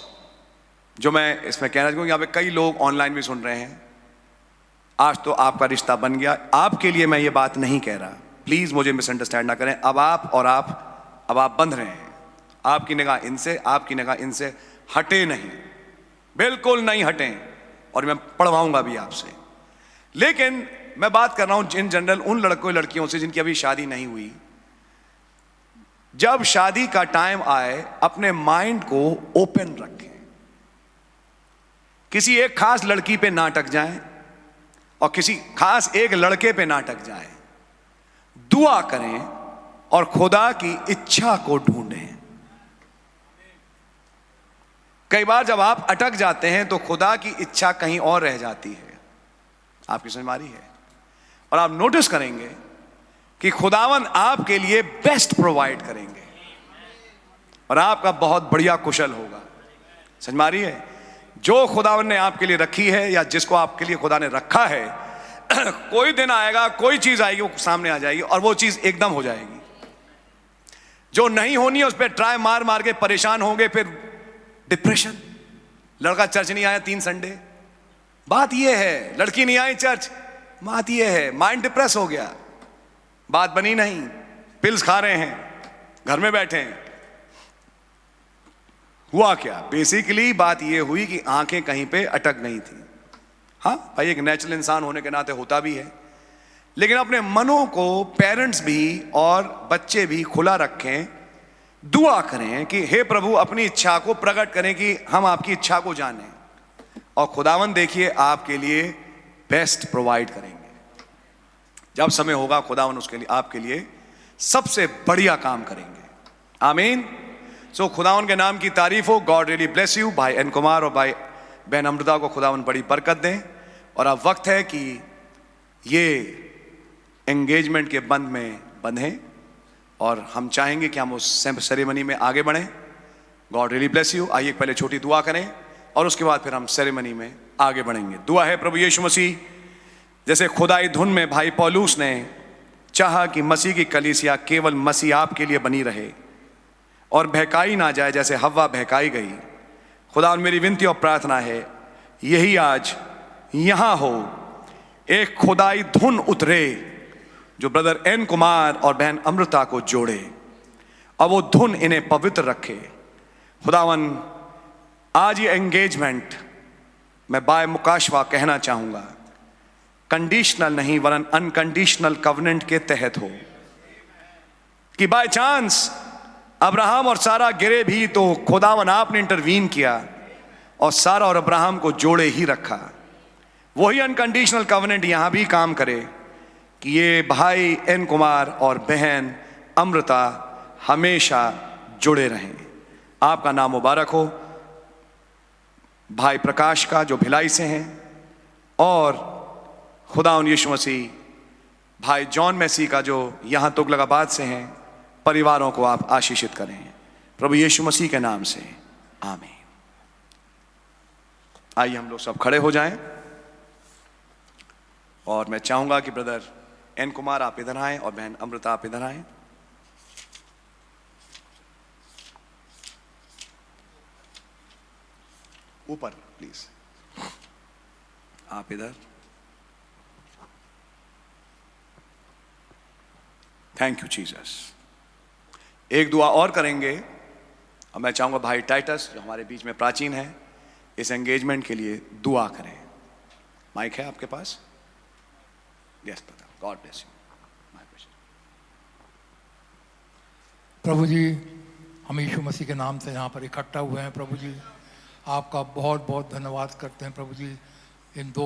जो मैं इसमें कहना चाहूंगा, यहाँ पे कई लोग ऑनलाइन भी सुन रहे हैं। आज तो आपका रिश्ता बन गया, आपके लिए मैं ये बात नहीं कह रहा, प्लीज मुझे मिसअंडरस्टैंड ना करें। अब आप बंध रहे हैं, आपकी निगाह इनसे, आपकी निगाह इनसे हटे नहीं, बिल्कुल नहीं हटें। और मैं पढ़वाऊंगा भी आपसे। लेकिन मैं बात कर रहा हूं इन जनरल उन लड़कों लड़कियों से जिनकी अभी शादी नहीं हुई। जब शादी का टाइम आए, अपने माइंड को ओपन रखें, किसी एक खास लड़की पे ना अटक जाएं और किसी खास एक लड़के पे ना अटक जाएं। दुआ करें और खुदा की इच्छा को ढूंढें। कई बार जब आप अटक जाते हैं तो खुदा की इच्छा कहीं और रह जाती है, आपकी समझ में आ रही है। और आप नोटिस करेंगे कि खुदावन आपके लिए बेस्ट प्रोवाइड करेंगे और आपका बहुत बढ़िया कुशल होगा। समझ में आ रही है? जो खुदावन ने आपके लिए रखी है या जिसको आपके लिए खुदा ने रखा है, कोई दिन आएगा, कोई चीज आएगी, वो सामने आ जाएगी और वो चीज एकदम हो जाएगी। जो नहीं होनी है उस पर ट्राई मार मार के परेशान होंगे, फिर डिप्रेशन, लड़का चर्च नहीं आया 3 संडे, बात यह है, लड़की नहीं आई चर्च, बात यह है, माइंड डिप्रेस हो गया, बात बनी नहीं, पिल्स खा रहे हैं, घर में बैठे हैं। हुआ क्या? बेसिकली बात यह हुई कि आंखें कहीं पे अटक नहीं थी। हाँ भाई, एक नेचुरल इंसान होने के नाते होता भी है, लेकिन अपने मनों को पेरेंट्स भी और बच्चे भी खुला रखें, दुआ करें कि हे प्रभु अपनी इच्छा को प्रकट करें कि हम आपकी इच्छा को जानें, और खुदावन देखिए आपके लिए बेस्ट प्रोवाइड करेंगे। जब समय होगा खुदावन उसके लिए आपके लिए सबसे बढ़िया काम करेंगे। आमीन। सो खुदावन के नाम की तारीफ हो। God really bless you. भाई एन कुमार और भाई बहन अमृता को खुदावन बड़ी बरकत दें, और अब वक्त है कि ये एंगेजमेंट के बंध में बंधें, और हम चाहेंगे कि हम उस सेरेमनी में आगे बढ़ें। God really bless you. आइए पहले छोटी दुआ करें और उसके बाद फिर हम सेरेमनी में आगे बढ़ेंगे। दुआ है, प्रभु यीशु मसीह, जैसे खुदाई धुन में भाई पौलुस ने चाहा कि मसीह की कलीसिया केवल मसीह आपके लिए बनी रहे और बहकाई ना जाए जैसे हव्वा बहकाई गई, खुदा मेरी विनती और प्रार्थना है यही आज यहाँ हो, एक खुदाई धुन उतरे जो ब्रदर एन कुमार और बहन अमृता को जोड़े, और वो धुन इन्हें पवित्र रखे। खुदावन आज ये एंगेजमेंट मैं बाय मुकाशवा कहना चाहूँगा, कंडीशनल नहीं वरन अनकंडीशनल कवनेंट के तहत हो, कि बाय चांस अब्राहम और सारा गिरे भी तो खुदावन आपने इंटरवीन किया और सारा और अब्राहम को जोड़े ही रखा। वही अनकंडीशनल कवनेंट यहाँ भी काम करे कि ये भाई एन कुमार और बहन अमृता हमेशा जुड़े रहें। आपका नाम मुबारक हो। भाई प्रकाश का जो भिलाई से हैं, और खुदावन यीशु मसीह भाई जॉन मैसी का जो यहाँ तुगलकाबाद से हैं, परिवारों को आप आशीषित करें प्रभु यीशु मसीह के नाम से, आमीन। आइए हम लोग सब खड़े हो जाएं, और मैं चाहूंगा कि ब्रदर एन कुमार आप इधर आएं और बहन अमृता आप इधर आएं। ऊपर प्लीज, आप इधर। Thank you Jesus. एक दुआ और करेंगे, और मैं चाहूंगा भाई टाइटस जो हमारे बीच में प्राचीन है इस एंगेजमेंट के लिए दुआ करें। माइक है आपके पास? Yes brother, God bless you. प्रभु जी, हम यीशु मसीह के नाम से यहाँ पर इकट्ठा हुए हैं प्रभु जी, आपका बहुत बहुत धन्यवाद करते हैं प्रभु जी इन दो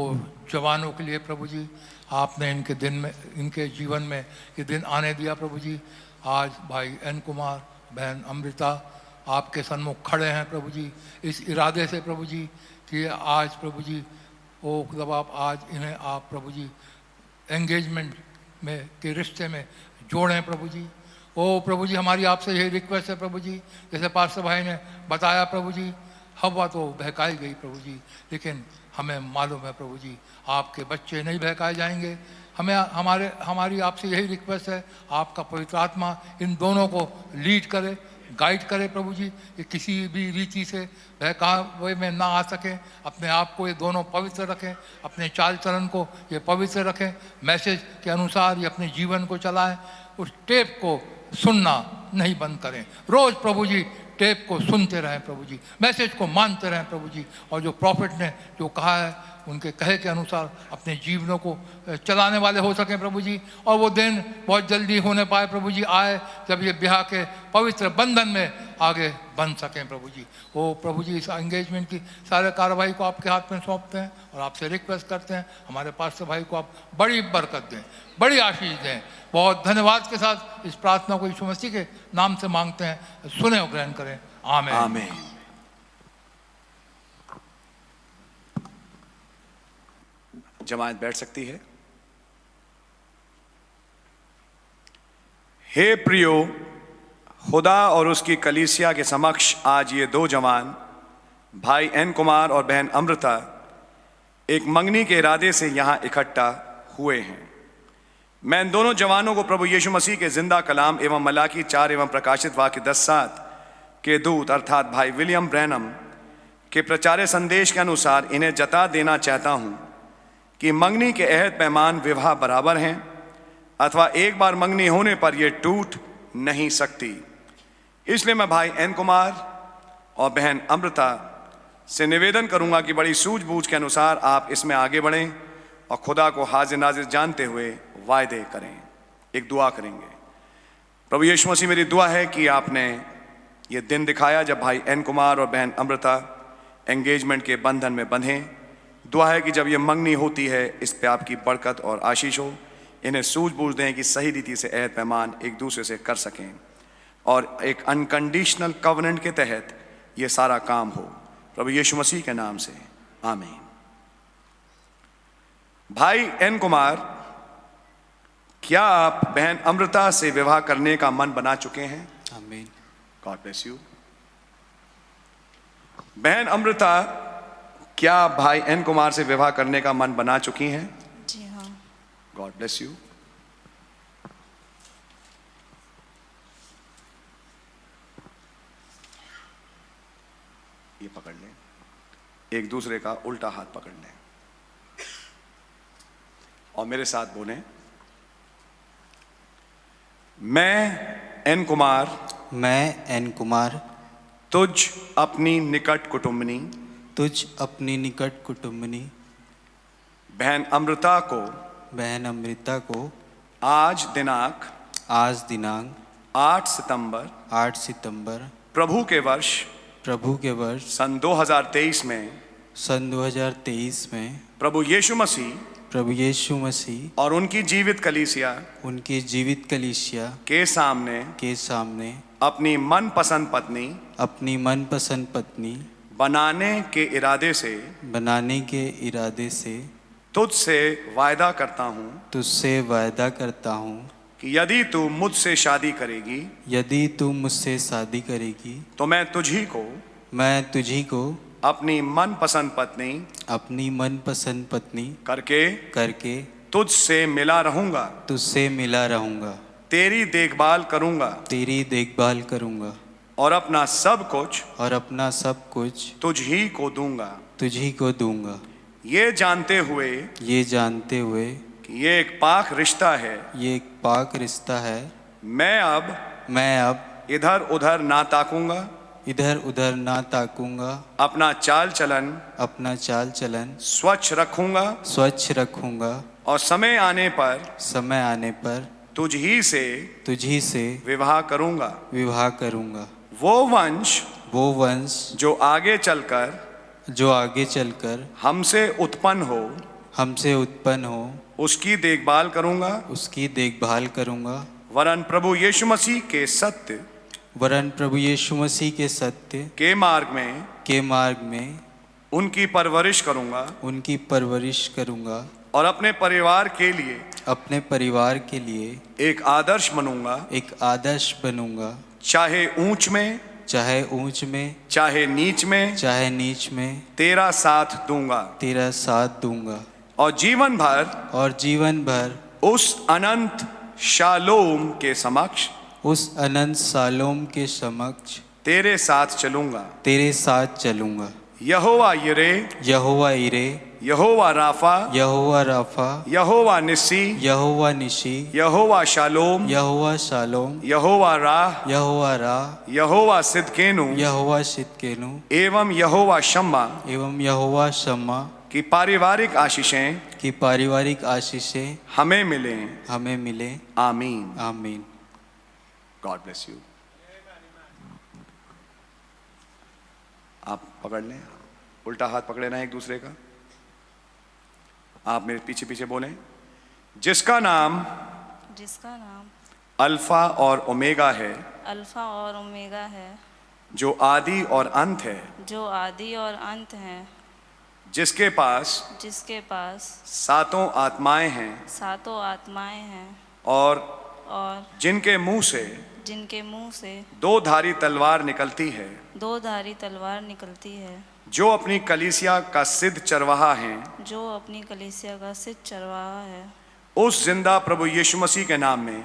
जवानों के लिए। प्रभु जी आपने इनके दिन में, इनके जीवन में ये दिन आने दिया प्रभु जी। आज भाई एन कुमार बहन अमृता आपके सन्मुख खड़े हैं प्रभु जी, इस इरादे से प्रभु जी कि आज प्रभु जी ओ जब आप आज इन्हें आप प्रभु जी एंगेजमेंट में के रिश्ते में जोड़ें प्रभु जी। ओ प्रभु जी हमारी आपसे यही रिक्वेस्ट है प्रभु जी, जैसे पास्टर भाई ने बताया प्रभु जी, हवा तो बहकाई गई प्रभु जी, लेकिन हमें मालूम है प्रभु जी आपके बच्चे नहीं बहकाए जाएंगे। हमारी आपसे यही रिक्वेस्ट है, आपका पवित्र आत्मा इन दोनों को लीड करे, गाइड करे प्रभु जी, कि किसी भी रीति से बहकावे में ना आ सके। अपने आप को ये दोनों पवित्र रखें, अपने चाल चलन को ये पवित्र रखें, मैसेज के अनुसार ये अपने जीवन को चलाएं। उस टेप को सुनना नहीं बंद करें, रोज़ प्रभु जी टेप को सुनते रहें प्रभु जी, मैसेज को मानते रहें प्रभु जी, और जो प्रॉफिट ने जो कहा है उनके कहे के अनुसार अपने जीवनों को चलाने वाले हो सकें प्रभु जी। और वो दिन बहुत जल्दी होने पाए प्रभु जी, आए जब ये ब्याह के पवित्र बंधन में आगे बन सकें प्रभु जी। वो प्रभु जी इस एंगेजमेंट की सारे कार्रवाई को आपके हाथ में सौंपते हैं, और आपसे रिक्वेस्ट करते हैं हमारे पास्टर भाई को आप बड़ी बरकत दें, बड़ी आशीष दें। बहुत धन्यवाद के साथ इस प्रार्थना को यीशु मसीह के नाम से मांगते हैं, सुने और ग्रहण करें, आमीन आमीन। जमात बैठ सकती है। हे प्रियो, खुदा और उसकी कलीसिया के समक्ष आज ये दो जवान भाई एन कुमार और बहन अमृता एक मंगनी के इरादे से यहाँ इकट्ठा हुए हैं। मैं इन दोनों जवानों को प्रभु यीशु मसीह के जिंदा कलाम एवं मलाकी 4 एवं प्रकाशित वाक्य 10:7 के दूत अर्थात भाई विलियम ब्रैनम के प्रचारे संदेश के अनुसार इन्हें जता देना चाहता हूँ कि मंगनी के अहद पैमान विवाह बराबर हैं, अथवा एक बार मंगनी होने पर यह टूट नहीं सकती। इसलिए मैं भाई एन कुमार और बहन अमृता से निवेदन करूंगा कि बड़ी सूझबूझ के अनुसार आप इसमें आगे बढ़ें और खुदा को हाजिर नाजिर जानते हुए वायदे करें। एक दुआ करेंगे। प्रभु यीशु मसीह, मेरी दुआ है कि आपने ये दिन दिखाया जब भाई एन कुमार और बहन अमृता एंगेजमेंट के बंधन में बंधें। दुआ है कि जब ये मंगनी होती है इस पे आपकी बरकत और आशीष हो। इन्हें सूझबूझ दें कि सही रीति से अहद पैमान एक दूसरे से कर सकें और एक अनकंडीशनल कवनेंट के तहत ये सारा काम हो। प्रभु यीशु मसीह के नाम से आमीन। भाई एन कुमार, क्या आप बहन अमृता से विवाह करने का मन बना चुके हैं? आमीन। God bless you. बहन अमृता, क्या आप भाई एन कुमार से विवाह करने का मन बना चुकी हैं? जी हाँ। God bless you. ये पकड़ लें, एक दूसरे का उल्टा हाथ पकड़ लें और मेरे साथ बोलें, मैं एन कुमार तुझ अपनी निकट कुटुंबनी बहन अमृता को आज दिनांक 8 सितंबर प्रभु के वर्ष सन 2023 में प्रभु यीशु मसीह और उनकी जीवित कलीसिया के सामने अपनी मनपसंद पत्नी बनाने के इरादे से तुझसे वायदा करता हूँ कि यदि तू मुझसे शादी करेगी तो मैं तुझी को अपनी मनपसंद पत्नी करके तुझसे मिला रहूंगा, तेरी देखभाल करूंगा और अपना सब कुछ तुझी को दूंगा। ये जानते हुए कि ये एक पाक रिश्ता है, मैं अब इधर उधर ना ताकूंगा, अपना चाल चलन स्वच्छ रखूंगा और समय आने पर तुझी से विवाह करूंगा। वो वंश जो आगे चलकर हमसे उत्पन्न हो उसकी देखभाल करूंगा। वरन प्रभु यीशु मसीह के सत्य के मार्ग में उनकी परवरिश करूंगा और अपने परिवार के लिए एक आदर्श बनूंगा, चाहे ऊंच में चाहे नीच में तेरा साथ दूंगा और जीवन भर उस अनंत शालोम के समक्ष तेरे साथ चलूंगा। यहोवा यिरे, यहोवा राफा, यहोवा निसी, यहोवा शालोम, यहोवा राह, यहोवा सिदकेनु, एवं यहोवा शम्मा की पारिवारिक आशीषें हमें मिले। आमीन। God bless you. आप पकड़ लें, उल्टा हाथ पकड़े ना एक दूसरे का। आप मेरे पीछे पीछे बोलें, जिसका नाम अल्फा और ओमेगा है, जो आदि और अंत है, जिसके पास सातों आत्माएं हैं और जिनके मुंह से दो धारी तलवार निकलती है, जो अपनी कलीसिया का सिद्ध चरवाहा है, उस जिंदा प्रभु यीशु मसीह के नाम में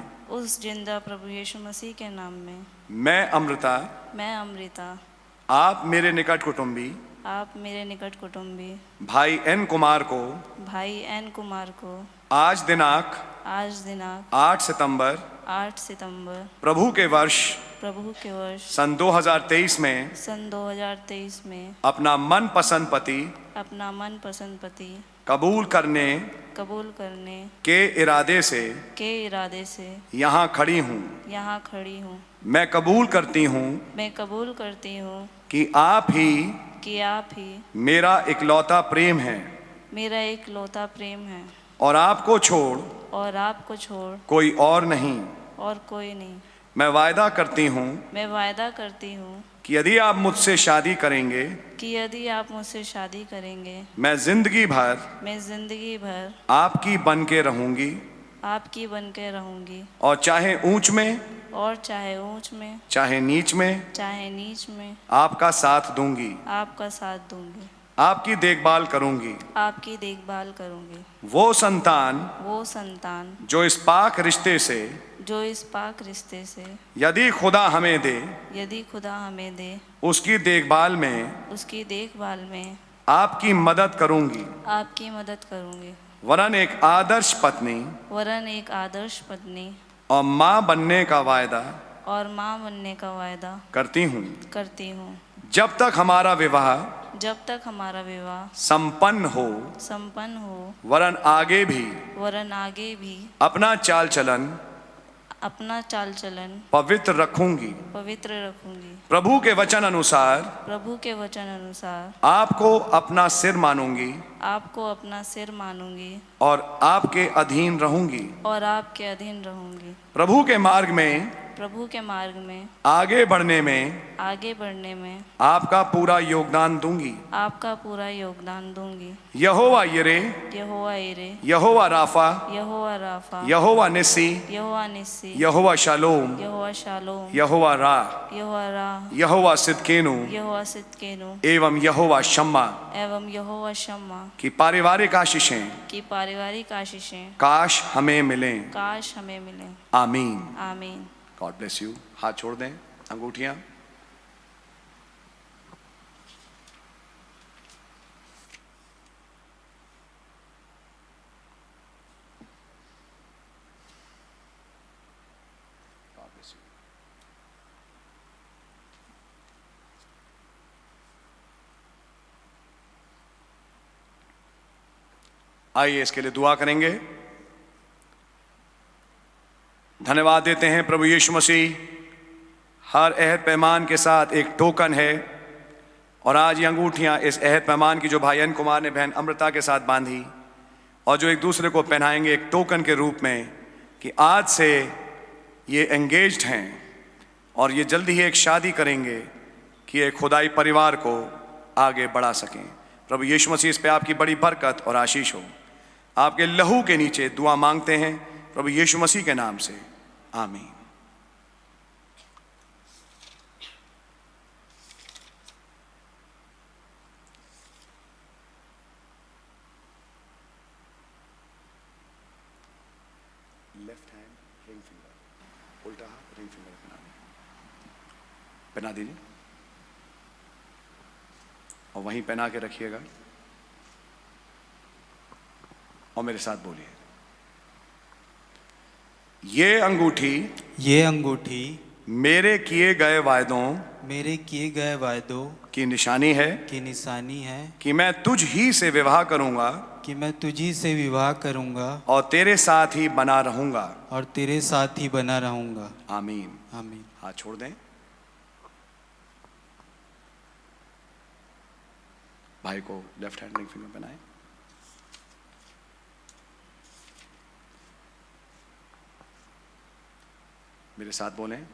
मैं अमृता आप मेरे निकट कुटुंबी भाई एन कुमार को आज दिनांक 8 सितंबर प्रभु के वर्ष प्रभु के वर्ष सन 2023 में सन 2023 में अपना मनपसंद पति अपना मनपसंद पति कबूल करने के इरादे से यहाँ खड़ी हूँ। मैं कबूल करती हूँ कि आप ही मेरा इकलौता प्रेम है और आपको छोड़ कोई और नहीं। मैं वायदा करती हूँ कि यदि आप मुझसे शादी करेंगे मैं जिंदगी भर आपकी बन के रहूंगी और चाहे ऊंच में चाहे नीच में आपका साथ दूंगी आपकी देखभाल करूंगी। वो संतान जो इस पाक रिश्ते से यदि खुदा हमें दे उसकी देखभाल में आपकी मदद करूंगी। वरन एक आदर्श पत्नी और माँ बनने का वायदा करती हूँ। जब तक हमारा विवाह संपन्न हो वरन आगे भी अपना चाल चलन पवित्र रखूंगी। प्रभु के वचन अनुसार आपको अपना सिर मानूंगी और आपके अधीन रहूंगी। प्रभु के मार्ग में आगे बढ़ने में आपका पूरा योगदान दूंगी। यहोवा यिरे, यहोवा राफा, यहोवा निस्सी, यहोवा शालोम, यहोवा रा, यहोवा सिदकेनु एवं यहोवा शम्मा की पारिवारिक आशीषें काश हमें मिलें। आमीन। God bless you. हाथ छोड़ दें, अंगूठियां। आइए इसके लिए दुआ करेंगे। धन्यवाद देते हैं प्रभु यीशु मसीह। हर अहद पैमान के साथ एक टोकन है और आज ये अंगूठियां इस अहद पैमान की जो भाई एन कुमार ने बहन अमृता के साथ बांधी और जो एक दूसरे को पहनाएंगे एक टोकन के रूप में कि आज से ये एंगेज्ड हैं और ये जल्दी ही एक शादी करेंगे कि एक खुदाई परिवार को आगे बढ़ा सकें। प्रभु यीशु मसीह इस पे आपकी बड़ी बरकत और आशीष हो। आपके लहू के नीचे दुआ मांगते हैं प्रभु यीशु मसीह के नाम से, आमीन। लेफ्ट हैंड रिंग फिंगर, उल्टा हाथ रिंग फिंगर पहना दीजिए और वहीं पहना के रखिएगा और मेरे साथ बोलिए। ये अंगूठी मेरे किए गए वायदों की निशानी है कि मैं तुझ ही से विवाह करूंगा और तेरे साथ ही बना रहूंगा। आमीन। हाथ छोड़ दें। भाई को लेफ्ट हैंड रिंग फिंगर बनाए। मेरे साथ बोलें।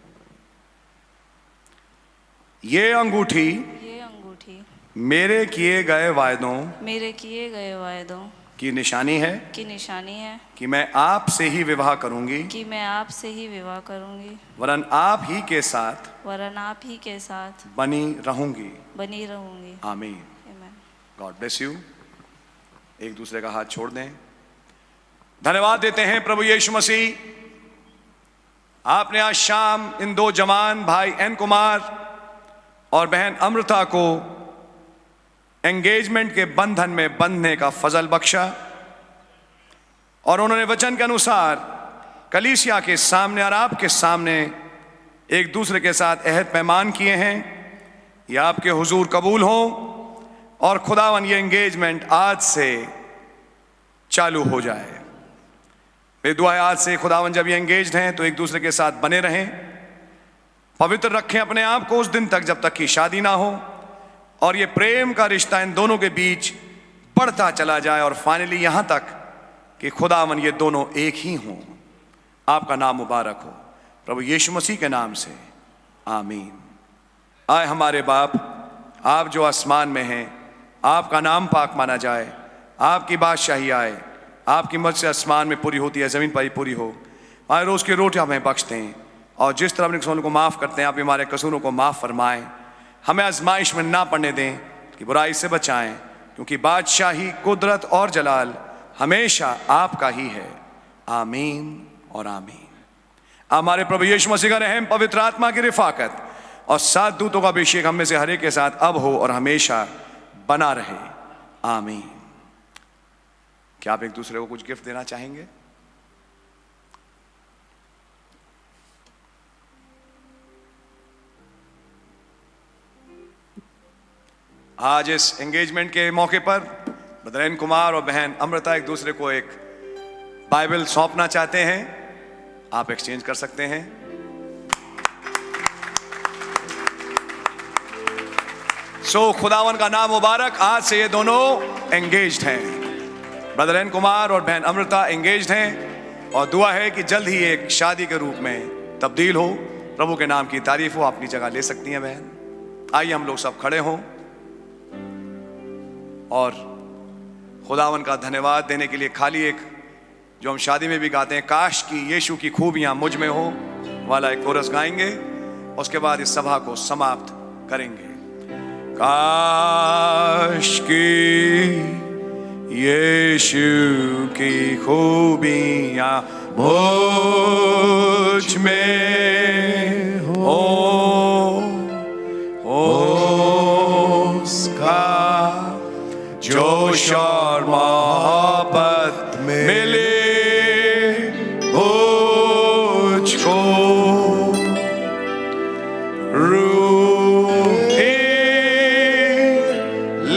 ये अंगूठी मेरे किए गए वायदों की निशानी है कि मैं आप से ही विवाह करूंगी वरन आप ही के साथ बनी रहूंगी। आमीन। God bless you. एक दूसरे का हाथ छोड़ दें। धन्यवाद देते हैं प्रभु यीशु मसीह। आपने आज शाम इन दो जवान भाई एन कुमार और बहन अमृता को एंगेजमेंट के बंधन में बंधने का फजल बख्शा और उन्होंने वचन के अनुसार कलीसिया के सामने और आपके सामने एक दूसरे के साथ अहद पैमान किए हैं, ये आपके हुजूर कबूल हो और खुदावन ये एंगेजमेंट आज से चालू हो जाए। मेरी दुआ है आज से खुदावन जब ये एंगेज्ड हैं तो एक दूसरे के साथ बने रहें, पवित्र रखें अपने आप को उस दिन तक जब तक कि शादी ना हो, और ये प्रेम का रिश्ता इन दोनों के बीच बढ़ता चला जाए और फाइनली यहां तक कि खुदावन ये दोनों एक ही हों। आपका नाम मुबारक हो प्रभु यीशु मसीह के नाम से, आमीन। आए हमारे बाप, आप जो आसमान में हैं, आपका नाम पाक माना जाए, आपकी बादशाही आए, आपकी मर्ज़ी से आसमान में पूरी होती है ज़मीन पर ही पूरी हो। हमारे रोज़ की रोटी हमें बख्श दें, और जिस तरह अपने कसूरों को माफ़ करते हैं आप हमारे कसूरों को माफ़ फरमाएं। हमें आजमाइश में ना पड़ने दें कि बुराई से बचाएं, क्योंकि बादशाही, कुदरत और जलाल हमेशा आपका ही है। आमीन और आमीन। हमारे प्रभु यीशु मसीह का रहम, पवित्र आत्मा की रिफाकत और 7 दूतों का अभिषेक हम में से हर एक के साथ अब हो और हमेशा बना रहे। आमीन। क्या आप एक दूसरे को कुछ गिफ्ट देना चाहेंगे? आज इस एंगेजमेंट के मौके पर ब्रदर एन कुमार और बहन अमृता एक दूसरे को एक बाइबल सौंपना चाहते हैं। आप एक्सचेंज कर सकते हैं। खुदावन का नाम मुबारक। आज से ये दोनों एंगेज्ड हैं। ब्रदर एन कुमार और बहन अमृता एंगेज्ड हैं, और दुआ है कि जल्द ही एक शादी के रूप में तब्दील हो। प्रभु के नाम की तारीफ हो। अपनी जगह ले सकती हैं बहन। आइए हम लोग सब खड़े हों और खुदावन का धन्यवाद देने के लिए खाली एक जो हम शादी में भी गाते हैं, काश की यीशु की खूबियां मुझ में हो वाला एक कोरस गाएंगे। उसके बाद इस सभा को समाप्त करेंगे। काश की यीशु की खूबियां मुझ में हो, उसका जोश और मोहब्बत मिले मुझको, रूहे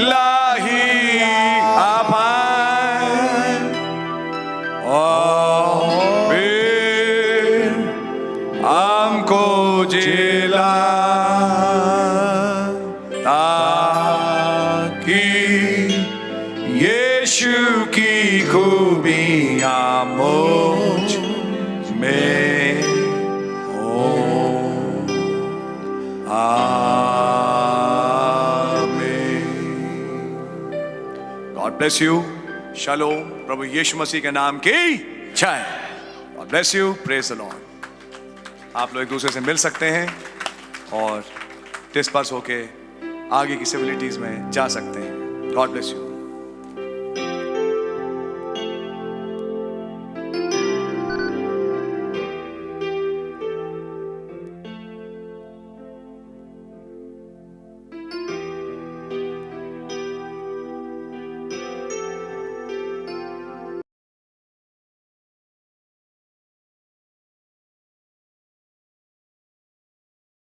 लाही आपाए और फिर हमको जिला, ताकि यीशु की खूबियां मुझ में हो। God bless you. शालोम। प्रभु यीशु मसीह के नाम की जय। God bless you. Praise the Lord. आप लोग एक दूसरे से मिल सकते हैं और डिस्पर्स होके आगे की सिविलिटीज में जा सकते हैं। God bless you.